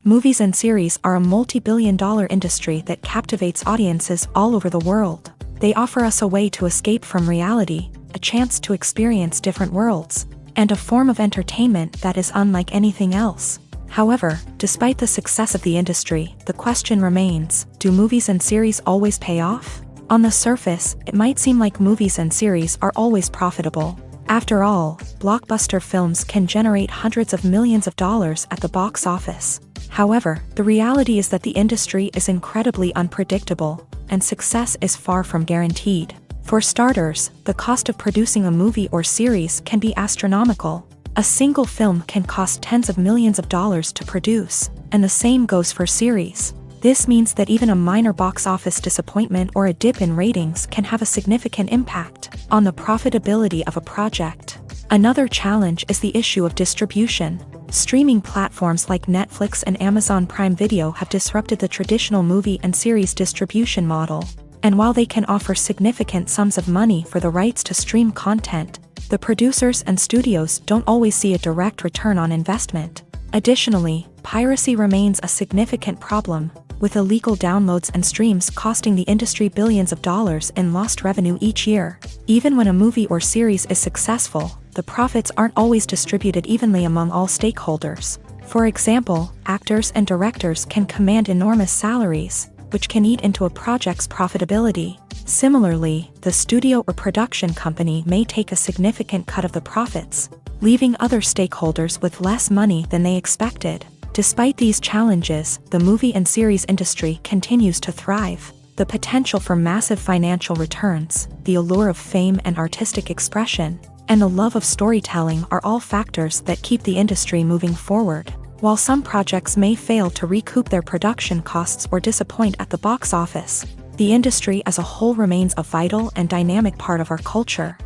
Movies and series are a multi-billion-dollar industry that captivates audiences all over the world. They offer us a way to escape from reality, a chance to experience different worlds, and a form of entertainment that is unlike anything else. However, despite the success of the industry, the question remains, do movies and series always pay off? On the surface, it might seem like movies and series are always profitable. After all, blockbuster films can generate hundreds of millions of dollars at the box office. However, the reality is that the industry is incredibly unpredictable, and success is far from guaranteed. For starters, the cost of producing a movie or series can be astronomical. A single film can cost tens of millions of dollars to produce, and the same goes for series. This means that even a minor box office disappointment or a dip in ratings can have a significant impact on the profitability of a project. Another challenge is the issue of distribution. Streaming platforms like Netflix and Amazon Prime Video have disrupted the traditional movie and series distribution model. And while they can offer significant sums of money for the rights to stream content, the producers and studios don't always see a direct return on investment. Additionally, piracy remains a significant problem, with illegal downloads and streams costing the industry billions of dollars in lost revenue each year. Even when a movie or series is successful, the profits aren't always distributed evenly among all stakeholders. For example, actors and directors can command enormous salaries, which can eat into a project's profitability. Similarly, the studio or production company may take a significant cut of the profits, leaving other stakeholders with less money than they expected. Despite these challenges, the movie and series industry continues to thrive. The potential for massive financial returns, the allure of fame and artistic expression, and the love of storytelling are all factors that keep the industry moving forward. While some projects may fail to recoup their production costs or disappoint at the box office, the industry as a whole remains a vital and dynamic part of our culture.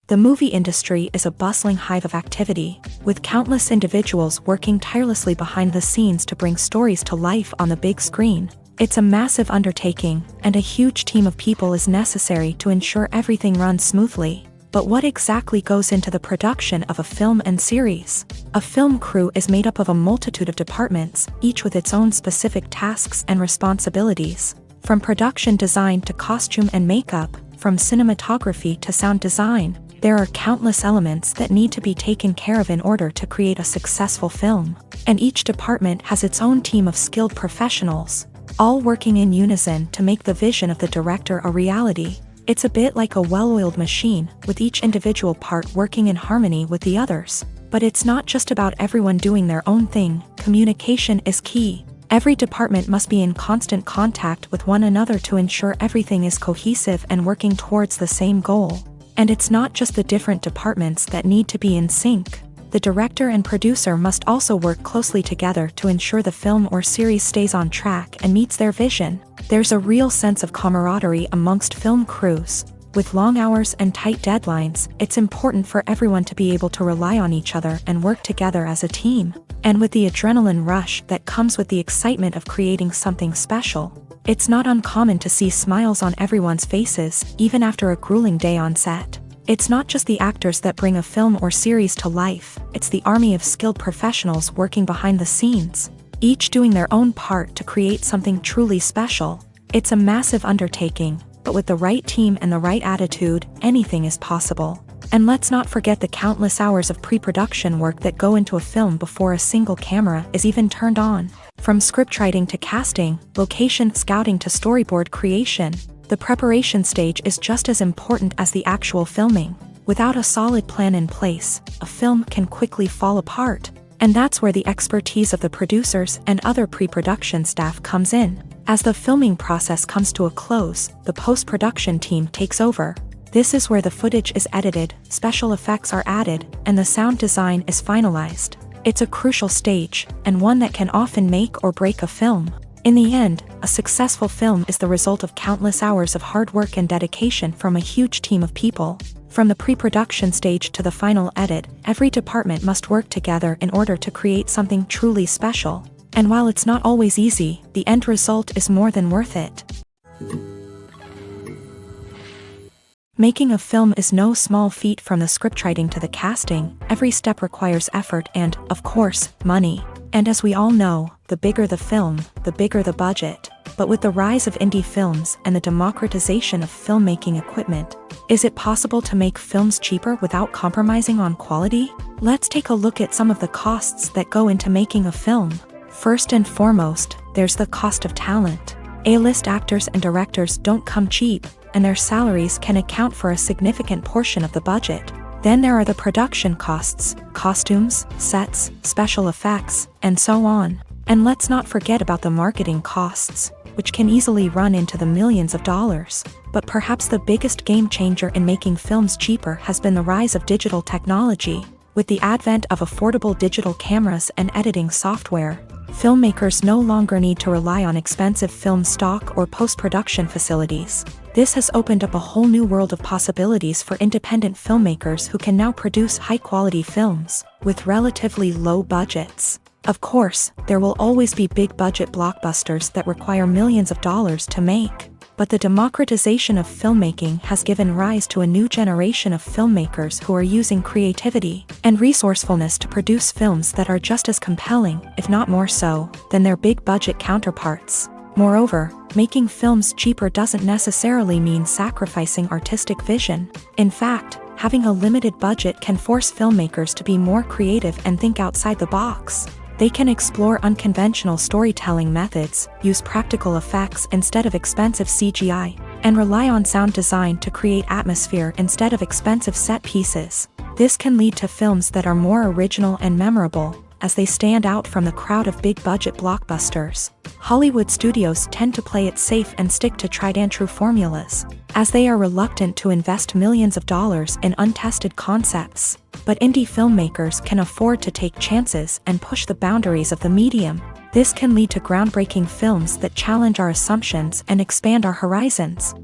The movie industry is a bustling hive of activity, with countless individuals working tirelessly behind the scenes to bring stories to life on the big screen. It's a massive undertaking, and a huge team of people is necessary to ensure everything runs smoothly. But what exactly goes into the production of a film and series? A film crew is made up of a multitude of departments, each with its own specific tasks and responsibilities. From production design to costume and makeup, from cinematography to sound design, there are countless elements that need to be taken care of in order to create a successful film. And each department has its own team of skilled professionals, all working in unison to make the vision of the director a reality. It's a bit like a well-oiled machine, with each individual part working in harmony with the others. But it's not just about everyone doing their own thing. Communication is key. Every department must be in constant contact with one another to ensure everything is cohesive and working towards the same goal. And it's not just the different departments that need to be in sync. The director and producer must also work closely together to ensure the film or series stays on track and meets their vision. There's a real sense of camaraderie amongst film crews. With long hours and tight deadlines, it's important for everyone to be able to rely on each other and work together as a team. And with the adrenaline rush that comes with the excitement of creating something special, it's not uncommon to see smiles on everyone's faces, even after a grueling day on set. It's not just the actors that bring a film or series to life, it's the army of skilled professionals working behind the scenes, each doing their own part to create something truly special. It's a massive undertaking, but with the right team and the right attitude, anything is possible. And let's not forget the countless hours of pre-production work that go into a film before a single camera is even turned on. From scriptwriting to casting, location scouting to storyboard creation, the preparation stage is just as important as the actual filming. Without a solid plan in place, a film can quickly fall apart. And that's where the expertise of the producers and other pre-production staff comes in. As the filming process comes to a close, the post-production team takes over. This is where the footage is edited, special effects are added, and the sound design is finalized. It's a crucial stage, and one that can often make or break a film. In the end, a successful film is the result of countless hours of hard work and dedication from a huge team of people. From the pre-production stage to the final edit, every department must work together in order to create something truly special. And while it's not always easy, the end result is more than worth it. Making a film is no small feat. From the scriptwriting to the casting, every step requires effort and, of course, money. And as we all know, the bigger the film, the bigger the budget. But with the rise of indie films and the democratization of filmmaking equipment, is it possible to make films cheaper without compromising on quality? Let's take a look at some of the costs that go into making a film. First and foremost, there's the cost of talent. A-list actors and directors don't come cheap, and their salaries can account for a significant portion of the budget. Then there are the production costs, costumes, sets, special effects, and so on. And let's not forget about the marketing costs, which can easily run into the millions of dollars. But perhaps the biggest game changer in making films cheaper has been the rise of digital technology. With the advent of affordable digital cameras and editing software, filmmakers no longer need to rely on expensive film stock or post-production facilities. This has opened up a whole new world of possibilities for independent filmmakers who can now produce high-quality films with relatively low budgets. Of course, there will always be big-budget blockbusters that require millions of dollars to make. But the democratization of filmmaking has given rise to a new generation of filmmakers who are using creativity and resourcefulness to produce films that are just as compelling, if not more so, than their big-budget counterparts. Moreover, making films cheaper doesn't necessarily mean sacrificing artistic vision. In fact, having a limited budget can force filmmakers to be more creative and think outside the box. They can explore unconventional storytelling methods, use practical effects instead of expensive CGI, and rely on sound design to create atmosphere instead of expensive set pieces. This can lead to films that are more original and memorable, as they stand out from the crowd of big-budget blockbusters. Hollywood studios tend to play it safe and stick to tried-and-true formulas, as they are reluctant to invest millions of dollars in untested concepts. But indie filmmakers can afford to take chances and push the boundaries of the medium. This can lead to groundbreaking films that challenge our assumptions and expand our horizons.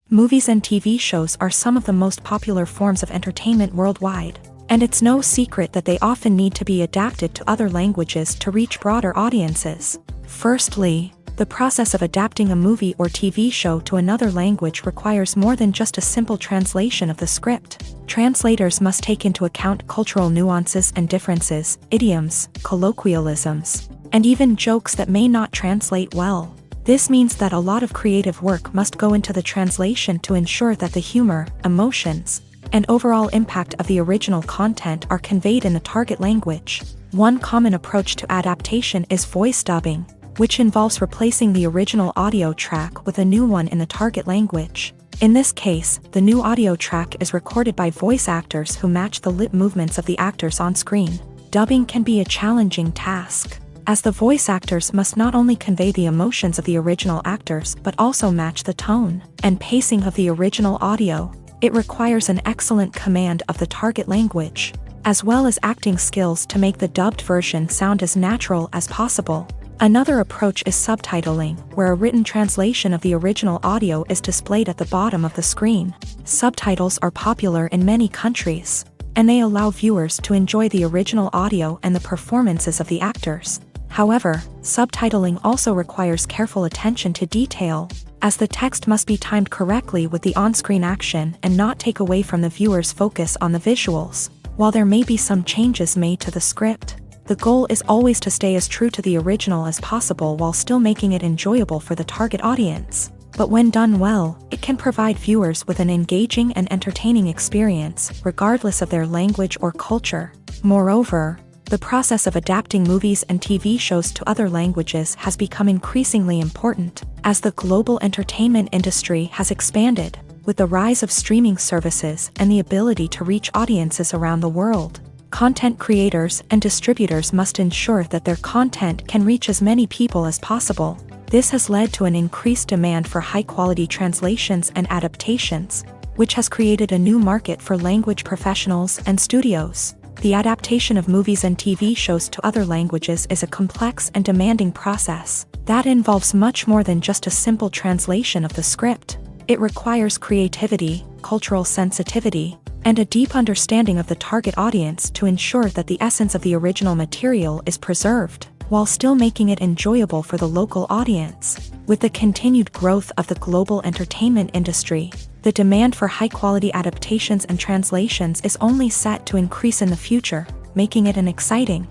Movies and TV shows are some of the most popular forms of entertainment worldwide, and it's no secret that they often need to be adapted to other languages to reach broader audiences. Firstly, The process of adapting a movie or TV show to another language requires more than just a simple translation of the script. Translators must take into account cultural nuances and differences, idioms, colloquialisms, and even jokes that may not translate well. This means that a lot of creative work must go into the translation to ensure that the humor, emotions, and overall impact of the original content are conveyed in the target language. One common approach to adaptation is voice dubbing, which involves replacing the original audio track with a new one in the target language. In this case, the new audio track is recorded by voice actors who match the lip movements of the actors on screen. Dubbing can be a challenging task, as the voice actors must not only convey the emotions of the original actors but also match the tone and pacing of the original audio. It requires an excellent command of the target language, as well as acting skills to make the dubbed version sound as natural as possible. Another approach is subtitling, where a written translation of the original audio is displayed at the bottom of the screen. Subtitles are popular in many countries, and they allow viewers to enjoy the original audio and the performances of the actors. However, subtitling also requires careful attention to detail, as the text must be timed correctly with the on-screen action and not take away from the viewer's focus on the visuals. While there may be some changes made to the script, the goal is always to stay as true to the original as possible while still making it enjoyable for the target audience. But when done well, it can provide viewers with an engaging and entertaining experience, regardless of their language or culture. Moreover, the process of adapting movies and TV shows to other languages has become increasingly important, as the global entertainment industry has expanded, with the rise of streaming services and the ability to reach audiences around the world. Content creators and distributors must ensure that their content can reach as many people as possible. This has led to an increased demand for high-quality translations and adaptations, which has created a new market for language professionals and studios. The adaptation of movies and TV shows to other languages is a complex and demanding process that involves much more than just a simple translation of the script. It requires creativity, cultural sensitivity, and a deep understanding of the target audience to ensure that the essence of the original material is preserved, while still making it enjoyable for the local audience. With the continued growth of the global entertainment industry, the demand for high-quality adaptations and translations is only set to increase in the future, making it an exciting.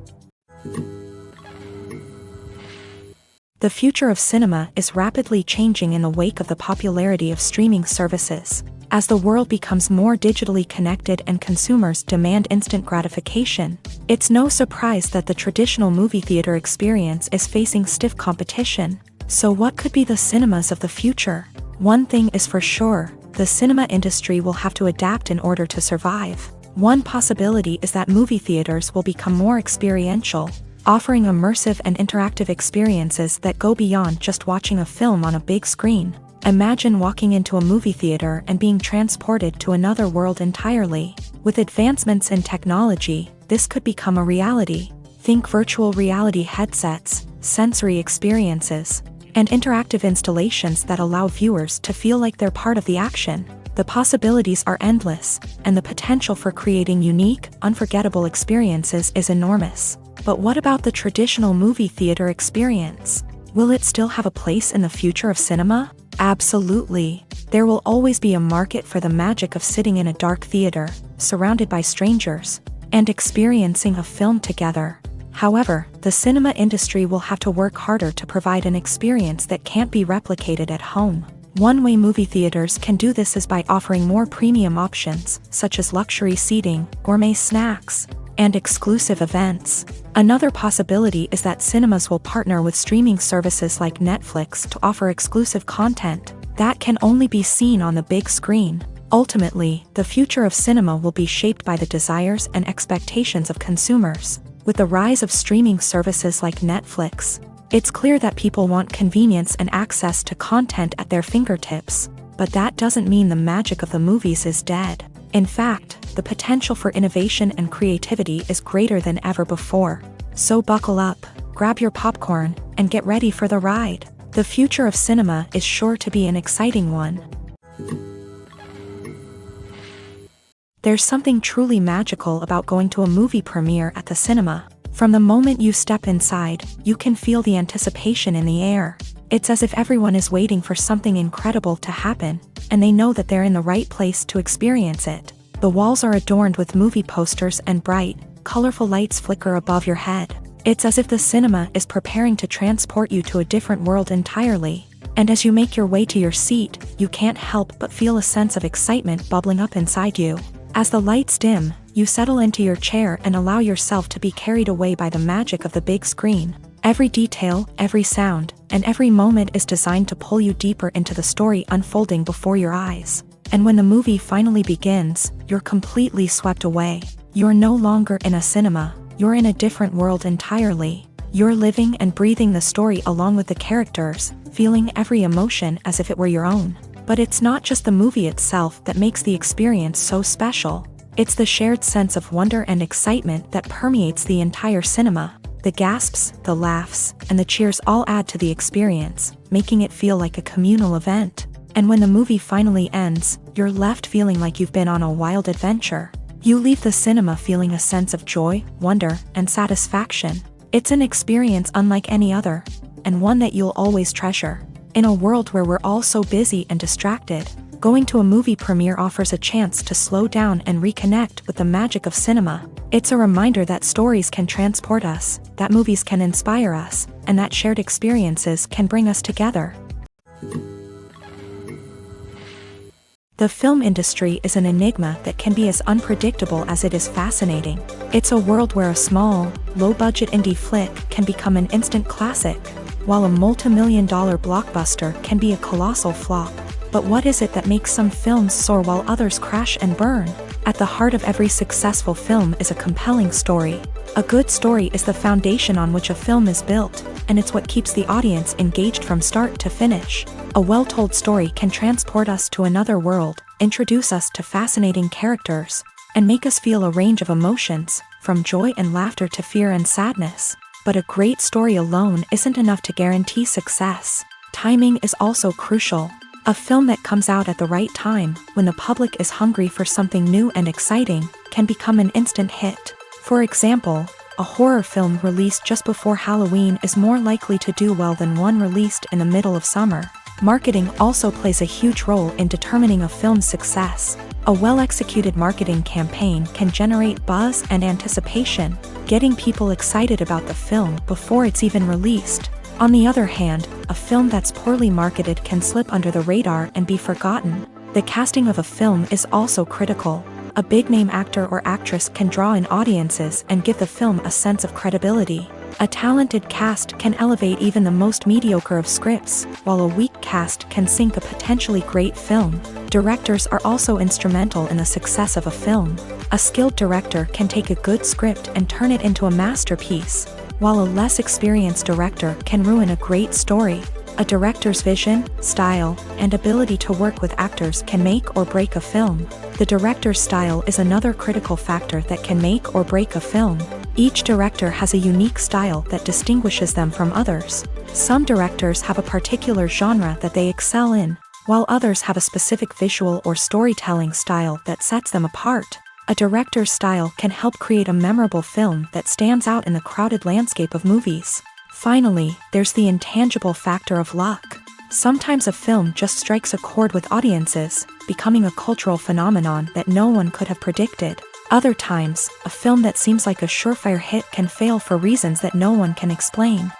The future of cinema is rapidly changing in the wake of the popularity of streaming services. As the world becomes more digitally connected and consumers demand instant gratification, it's no surprise that the traditional movie theater experience is facing stiff competition. So what could be the cinemas of the future? One thing is for sure, the cinema industry will have to adapt in order to survive. One possibility is that movie theaters will become more experiential, offering immersive and interactive experiences that go beyond just watching a film on a big screen. Imagine walking into a movie theater and being transported to another world entirely. With advancements in technology, this could become a reality. Think virtual reality headsets, sensory experiences, and interactive installations that allow viewers to feel like they're part of the action. The possibilities are endless, and the potential for creating unique, unforgettable experiences is enormous. But what about the traditional movie theater experience? Will it still have a place in the future of cinema? Absolutely. There will always be a market for the magic of sitting in a dark theater, surrounded by strangers, and experiencing a film together. However, the cinema industry will have to work harder to provide an experience that can't be replicated at home. One way movie theaters can do this is by offering more premium options, such as luxury seating, gourmet snacks, and exclusive events. Another possibility is that cinemas will partner with streaming services like Netflix to offer exclusive content that can only be seen on the big screen. Ultimately, the future of cinema will be shaped by the desires and expectations of consumers. With the rise of streaming services like Netflix, it's clear that people want convenience and access to content at their fingertips. But that doesn't mean the magic of the movies is dead. In fact, the potential for innovation and creativity is greater than ever before. So buckle up, grab your popcorn, and get ready for the ride. The future of cinema is sure to be an exciting one. There's something truly magical about going to a movie premiere at the cinema. From the moment you step inside, you can feel the anticipation in the air. It's as if everyone is waiting for something incredible to happen, and they know that they're in the right place to experience it. The walls are adorned with movie posters and bright, colorful lights flicker above your head. It's as if the cinema is preparing to transport you to a different world entirely. And as you make your way to your seat, you can't help but feel a sense of excitement bubbling up inside you. As the lights dim, you settle into your chair and allow yourself to be carried away by the magic of the big screen. Every detail, every sound, and every moment is designed to pull you deeper into the story unfolding before your eyes. And when the movie finally begins, you're completely swept away. You're no longer in a cinema, you're in a different world entirely. You're living and breathing the story along with the characters, feeling every emotion as if it were your own. But it's not just the movie itself that makes the experience so special. It's the shared sense of wonder and excitement that permeates the entire cinema. The gasps, the laughs, and the cheers all add to the experience, making it feel like a communal event. And when the movie finally ends, you're left feeling like you've been on a wild adventure. You leave the cinema feeling a sense of joy, wonder, and satisfaction. It's an experience unlike any other, and one that you'll always treasure. In a world where we're all so busy and distracted, going to a movie premiere offers a chance to slow down and reconnect with the magic of cinema. It's a reminder that stories can transport us, that movies can inspire us, and that shared experiences can bring us together. The film industry is an enigma that can be as unpredictable as it is fascinating. It's a world where a small, low-budget indie flick can become an instant classic, while a multi-million-dollar blockbuster can be a colossal flop. But what is it that makes some films soar while others crash and burn? At the heart of every successful film is a compelling story. A good story is the foundation on which a film is built, and it's what keeps the audience engaged from start to finish. A well-told story can transport us to another world, introduce us to fascinating characters, and make us feel a range of emotions, from joy and laughter to fear and sadness. But a great story alone isn't enough to guarantee success. Timing is also crucial. A film that comes out at the right time, when the public is hungry for something new and exciting, can become an instant hit. For example, a horror film released just before Halloween is more likely to do well than one released in the middle of summer. Marketing also plays a huge role in determining a film's success. A well-executed marketing campaign can generate buzz and anticipation, getting people excited about the film before it's even released. On the other hand, a film that's poorly marketed can slip under the radar and be forgotten. The casting of a film is also critical. A big-name actor or actress can draw in audiences and give the film a sense of credibility. A talented cast can elevate even the most mediocre of scripts, while a weak cast can sink a potentially great film. Directors are also instrumental in the success of a film. A skilled director can take a good script and turn it into a masterpiece, while a less experienced director can ruin a great story. A director's vision, style, and ability to work with actors can make or break a film. The director's style is another critical factor that can make or break a film. Each director has a unique style that distinguishes them from others. Some directors have a particular genre that they excel in, while others have a specific visual or storytelling style that sets them apart. A director's style can help create a memorable film that stands out in the crowded landscape of movies. Finally, there's the intangible factor of luck. Sometimes a film just strikes a chord with audiences, becoming a cultural phenomenon that no one could have predicted. Other times, a film that seems like a surefire hit can fail for reasons that no one can explain.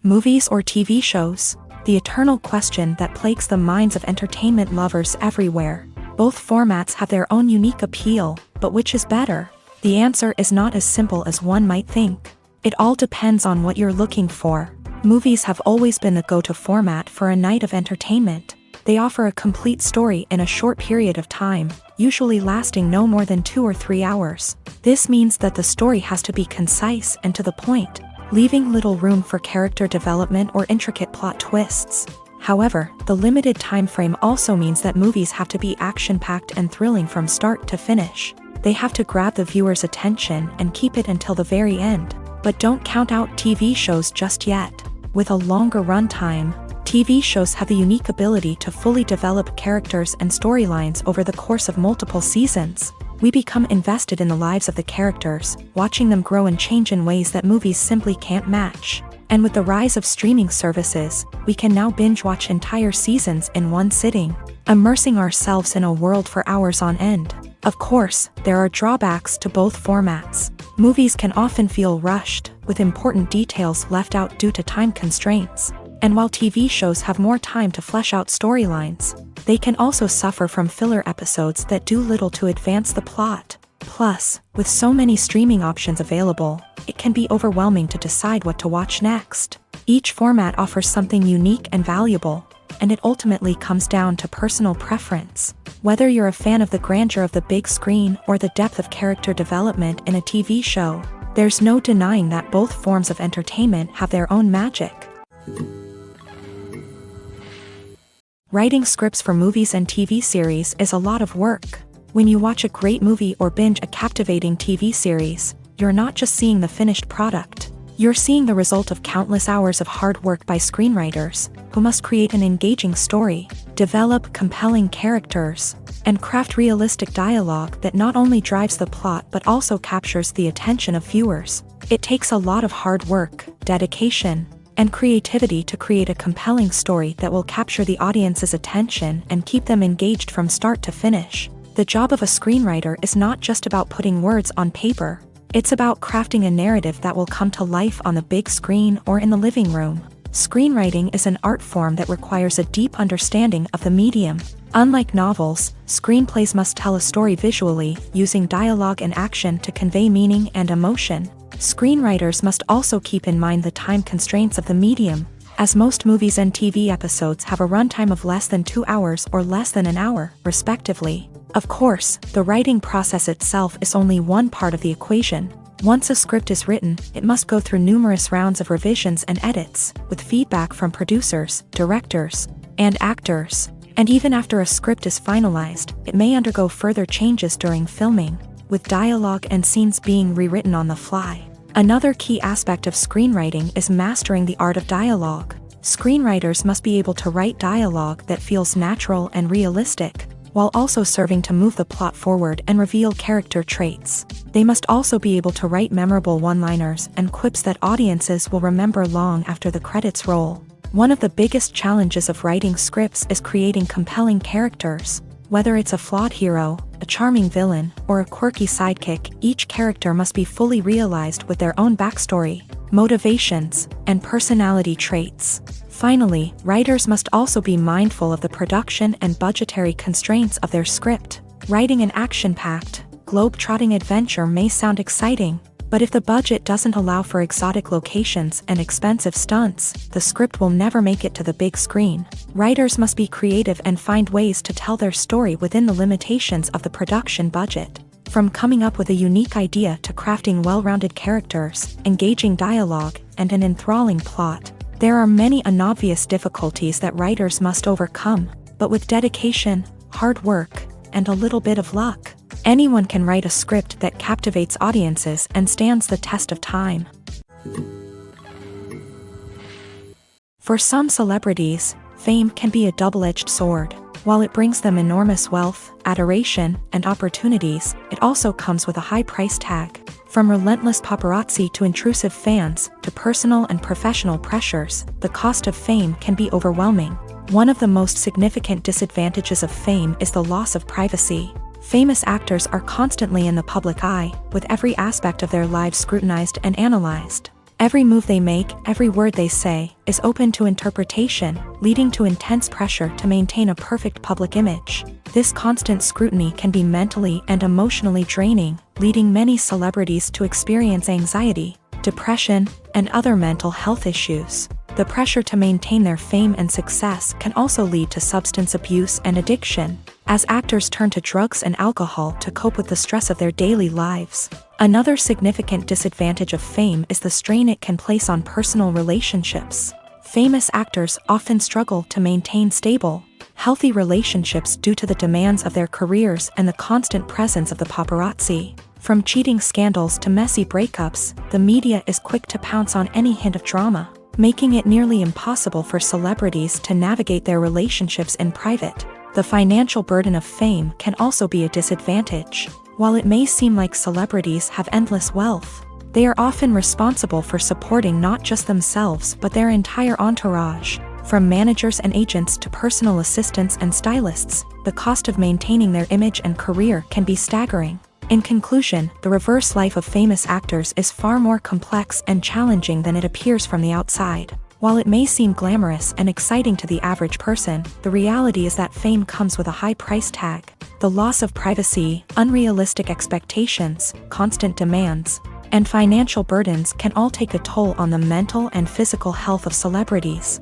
Movies or TV shows? The eternal question that plagues the minds of entertainment lovers everywhere. Both formats have their own unique appeal, but which is better? The answer is not as simple as one might think. It all depends on what you're looking for. Movies have always been the go-to format for a night of entertainment. They offer a complete story in a short period of time, usually lasting no more than 2 or 3 hours. This means that the story has to be concise and to the point, leaving little room for character development or intricate plot twists. However, the limited time frame also means that movies have to be action-packed and thrilling from start to finish. They have to grab the viewer's attention and keep it until the very end. But don't count out TV shows just yet. With a longer runtime, TV shows have the unique ability to fully develop characters and storylines over the course of multiple seasons. We become invested in the lives of the characters, watching them grow and change in ways that movies simply can't match. And with the rise of streaming services, we can now binge-watch entire seasons in one sitting, immersing ourselves in a world for hours on end. Of course, there are drawbacks to both formats. Movies can often feel rushed, with important details left out due to time constraints. And while TV shows have more time to flesh out storylines, they can also suffer from filler episodes that do little to advance the plot. Plus, with so many streaming options available, it can be overwhelming to decide what to watch next. Each format offers something unique and valuable, and it ultimately comes down to personal preference. Whether you're a fan of the grandeur of the big screen or the depth of character development in a TV show, there's no denying that both forms of entertainment have their own magic. Writing scripts for movies and TV series is a lot of work. When you watch a great movie or binge a captivating TV series, you're not just seeing the finished product. You're seeing the result of countless hours of hard work by screenwriters, who must create an engaging story, develop compelling characters, and craft realistic dialogue that not only drives the plot but also captures the attention of viewers. It takes a lot of hard work, dedication, and creativity to create a compelling story that will capture the audience's attention and keep them engaged from start to finish. The job of a screenwriter is not just about putting words on paper. It's about crafting a narrative that will come to life on the big screen or in the living room. Screenwriting is an art form that requires a deep understanding of the medium. Unlike novels, screenplays must tell a story visually, using dialogue and action to convey meaning and emotion. Screenwriters must also keep in mind the time constraints of the medium, as most movies and TV episodes have a runtime of less than 2 hours or less than an hour, respectively. Of course, the writing process itself is only one part of the equation. Once a script is written, it must go through numerous rounds of revisions and edits, with feedback from producers, directors, and actors. And even after a script is finalized, it may undergo further changes during filming, with dialogue and scenes being rewritten on the fly. Another key aspect of screenwriting is mastering the art of dialogue. Screenwriters must be able to write dialogue that feels natural and realistic, while also serving to move the plot forward and reveal character traits. They must also be able to write memorable one-liners and quips that audiences will remember long after the credits roll. One of the biggest challenges of writing scripts is creating compelling characters. Whether it's a flawed hero, a charming villain, or a quirky sidekick, each character must be fully realized with their own backstory, motivations, and personality traits. Finally, writers must also be mindful of the production and budgetary constraints of their script. Writing an action-packed, globe-trotting adventure may sound exciting, but if the budget doesn't allow for exotic locations and expensive stunts, the script will never make it to the big screen. Writers must be creative and find ways to tell their story within the limitations of the production budget. From coming up with a unique idea to crafting well-rounded characters, engaging dialogue, and an enthralling plot, there are many unobvious difficulties that writers must overcome, but with dedication, hard work, and a little bit of luck, anyone can write a script that captivates audiences and stands the test of time. For some celebrities, fame can be a double-edged sword. While it brings them enormous wealth, adoration, and opportunities, it also comes with a high price tag. From relentless paparazzi to intrusive fans, to personal and professional pressures, the cost of fame can be overwhelming. One of the most significant disadvantages of fame is the loss of privacy. Famous actors are constantly in the public eye, with every aspect of their lives scrutinized and analyzed. Every move they make, every word they say, is open to interpretation, leading to intense pressure to maintain a perfect public image. This constant scrutiny can be mentally and emotionally draining, leading many celebrities to experience anxiety, depression, and other mental health issues. The pressure to maintain their fame and success can also lead to substance abuse and addiction, as actors turn to drugs and alcohol to cope with the stress of their daily lives. Another significant disadvantage of fame is the strain it can place on personal relationships. Famous actors often struggle to maintain stable, healthy relationships due to the demands of their careers and the constant presence of the paparazzi. From cheating scandals to messy breakups, the media is quick to pounce on any hint of drama, making it nearly impossible for celebrities to navigate their relationships in private. The financial burden of fame can also be a disadvantage. While it may seem like celebrities have endless wealth, they are often responsible for supporting not just themselves but their entire entourage. From managers and agents to personal assistants and stylists, the cost of maintaining their image and career can be staggering. In conclusion, the reverse life of famous actors is far more complex and challenging than it appears from the outside. While it may seem glamorous and exciting to the average person, the reality is that fame comes with a high price tag. The loss of privacy, unrealistic expectations, constant demands, and financial burdens can all take a toll on the mental and physical health of celebrities.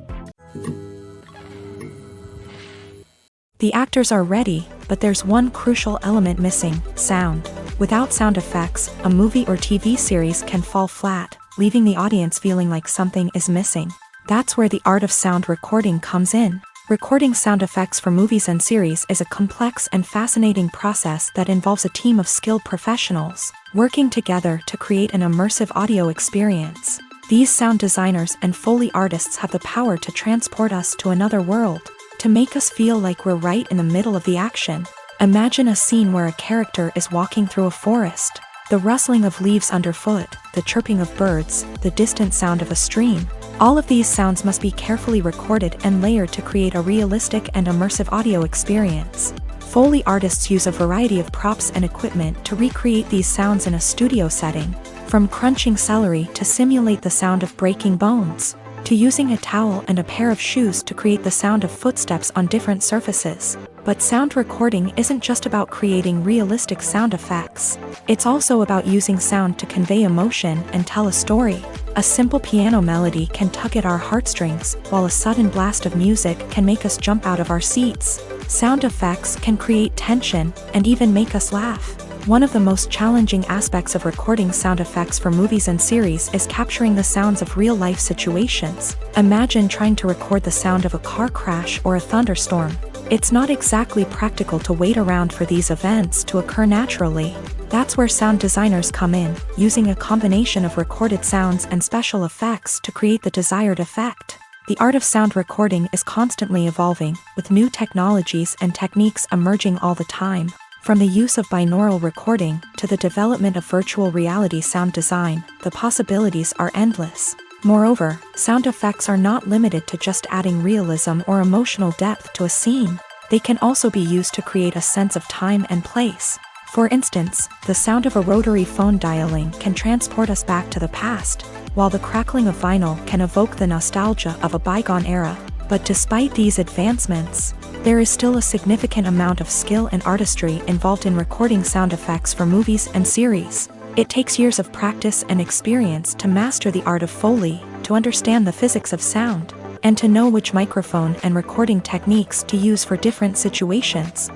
The actors are ready, but there's one crucial element missing: sound. Without sound effects, a movie or TV series can fall flat, leaving the audience feeling like something is missing. That's where the art of sound recording comes in. Recording sound effects for movies and series is a complex and fascinating process that involves a team of skilled professionals working together to create an immersive audio experience. These sound designers and Foley artists have the power to transport us to another world, to make us feel like we're right in the middle of the action. Imagine a scene where a character is walking through a forest. The rustling of leaves underfoot, the chirping of birds, the distant sound of a stream. All of these sounds must be carefully recorded and layered to create a realistic and immersive audio experience. Foley artists use a variety of props and equipment to recreate these sounds in a studio setting, from crunching celery to simulate the sound of breaking bones, to using a towel and a pair of shoes to create the sound of footsteps on different surfaces. But sound recording isn't just about creating realistic sound effects. It's also about using sound to convey emotion and tell a story. A simple piano melody can tug at our heartstrings, while a sudden blast of music can make us jump out of our seats. Sound effects can create tension and even make us laugh. One of the most challenging aspects of recording sound effects for movies and series is capturing the sounds of real-life situations. Imagine trying to record the sound of a car crash or a thunderstorm. It's not exactly practical to wait around for these events to occur naturally. That's where sound designers come in, using a combination of recorded sounds and special effects to create the desired effect. The art of sound recording is constantly evolving, with new technologies and techniques emerging all the time. From the use of binaural recording to the development of virtual reality sound design, the possibilities are endless. Moreover, sound effects are not limited to just adding realism or emotional depth to a scene. They can also be used to create a sense of time and place. For instance, the sound of a rotary phone dialing can transport us back to the past, while the crackling of vinyl can evoke the nostalgia of a bygone era. But despite these advancements, there is still a significant amount of skill and artistry involved in recording sound effects for movies and series. It takes years of practice and experience to master the art of Foley, to understand the physics of sound, and to know which microphone and recording techniques to use for different situations.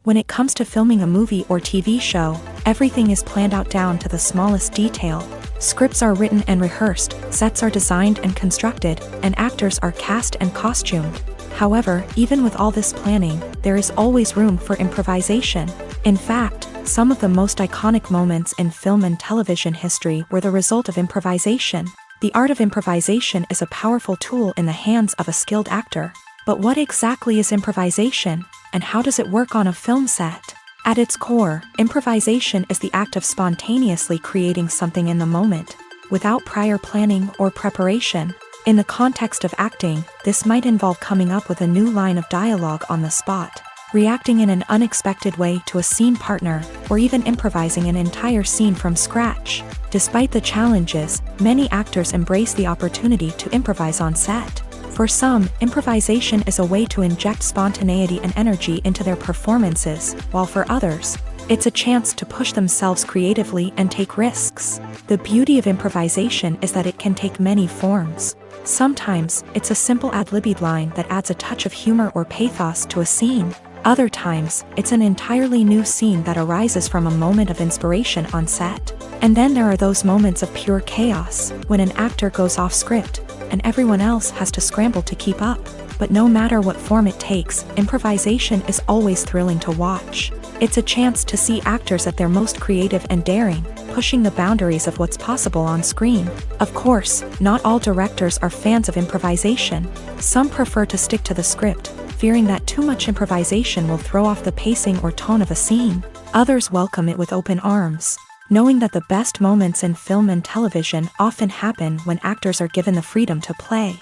When it comes to filming a movie or TV show, everything is planned out down to the smallest detail. Scripts are written and rehearsed, sets are designed and constructed, and actors are cast and costumed. However, even with all this planning, there is always room for improvisation. In fact, some of the most iconic moments in film and television history were the result of improvisation. The art of improvisation is a powerful tool in the hands of a skilled actor. But what exactly is improvisation, and how does it work on a film set? At its core, improvisation is the act of spontaneously creating something in the moment, without prior planning or preparation. In the context of acting, this might involve coming up with a new line of dialogue on the spot, reacting in an unexpected way to a scene partner, or even improvising an entire scene from scratch. Despite the challenges, many actors embrace the opportunity to improvise on set. For some, improvisation is a way to inject spontaneity and energy into their performances, while for others, it's a chance to push themselves creatively and take risks. The beauty of improvisation is that it can take many forms. Sometimes, it's a simple ad-libbed line that adds a touch of humor or pathos to a scene. Other times, it's an entirely new scene that arises from a moment of inspiration on set. And then there are those moments of pure chaos, when an actor goes off script, and everyone else has to scramble to keep up. But no matter what form it takes, improvisation is always thrilling to watch. It's a chance to see actors at their most creative and daring, pushing the boundaries of what's possible on screen. Of course, not all directors are fans of improvisation. Some prefer to stick to the script, fearing that too much improvisation will throw off the pacing or tone of a scene. Others welcome it with open arms, knowing that the best moments in film and television often happen when actors are given the freedom to play.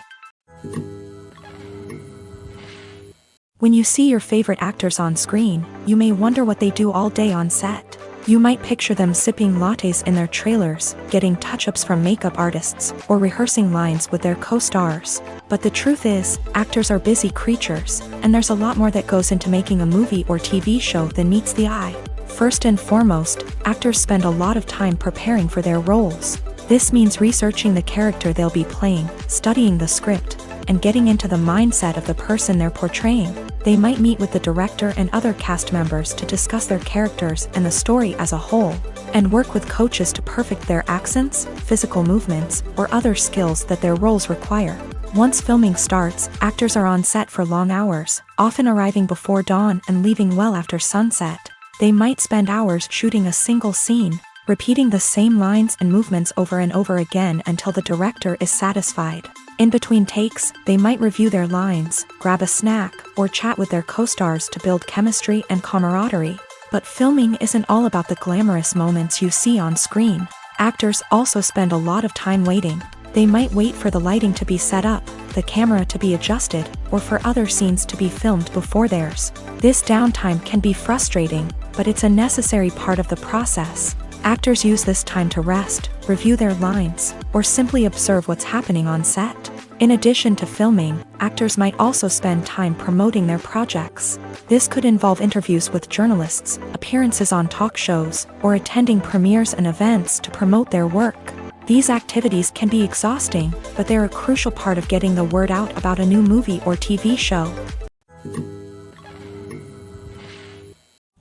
When you see your favorite actors on screen, you may wonder what they do all day on set. You might picture them sipping lattes in their trailers, getting touch-ups from makeup artists, or rehearsing lines with their co-stars. But the truth is, actors are busy creatures, and there's a lot more that goes into making a movie or TV show than meets the eye. First and foremost, actors spend a lot of time preparing for their roles. This means researching the character they'll be playing, studying the script, and getting into the mindset of the person they're portraying. They might meet with the director and other cast members to discuss their characters and the story as a whole, and work with coaches to perfect their accents, physical movements, or other skills that their roles require. Once filming starts, actors are on set for long hours, often arriving before dawn and leaving well after sunset. They might spend hours shooting a single scene, repeating the same lines and movements over and over again until the director is satisfied. In between takes, they might review their lines, grab a snack, or chat with their co-stars to build chemistry and camaraderie. But filming isn't all about the glamorous moments you see on screen. Actors also spend a lot of time waiting. They might wait for the lighting to be set up, the camera to be adjusted, or for other scenes to be filmed before theirs. This downtime can be frustrating, but it's a necessary part of the process. Actors use this time to rest, review their lines, or simply observe what's happening on set. In addition to filming, actors might also spend time promoting their projects. This could involve interviews with journalists, appearances on talk shows, or attending premieres and events to promote their work. These activities can be exhausting, but they're a crucial part of getting the word out about a new movie or TV show.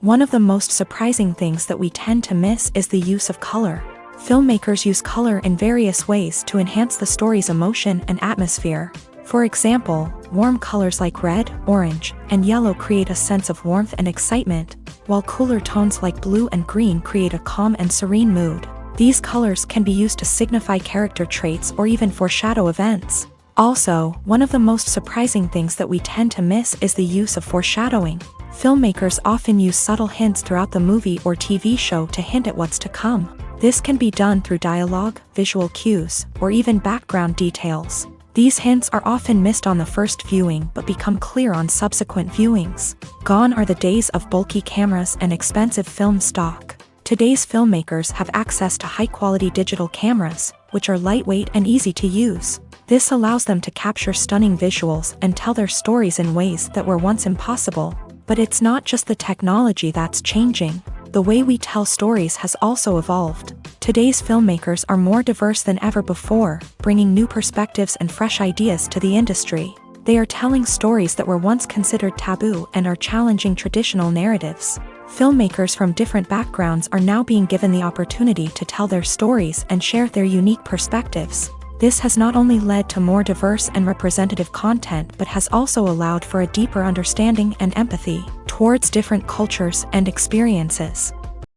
One of the most surprising things that we tend to miss is the use of color. Filmmakers use color in various ways to enhance the story's emotion and atmosphere. For example, warm colors like red, orange, and yellow create a sense of warmth and excitement, while cooler tones like blue and green create a calm and serene mood. These colors can be used to signify character traits or even foreshadow events. Also, one of the most surprising things that we tend to miss is the use of foreshadowing. Filmmakers often use subtle hints throughout the movie or TV show to hint at what's to come. This can be done through dialogue, visual cues, or even background details. These hints are often missed on the first viewing but become clear on subsequent viewings. Gone are the days of bulky cameras and expensive film stock. Today's filmmakers have access to high-quality digital cameras, which are lightweight and easy to use. This allows them to capture stunning visuals and tell their stories in ways that were once impossible. But it's not just the technology that's changing. The way we tell stories has also evolved. Today's filmmakers are more diverse than ever before, bringing new perspectives and fresh ideas to the industry. They are telling stories that were once considered taboo and are challenging traditional narratives. Filmmakers from different backgrounds are now being given the opportunity to tell their stories and share their unique perspectives. This has not only led to more diverse and representative content but has also allowed for a deeper understanding and empathy towards different cultures and experiences.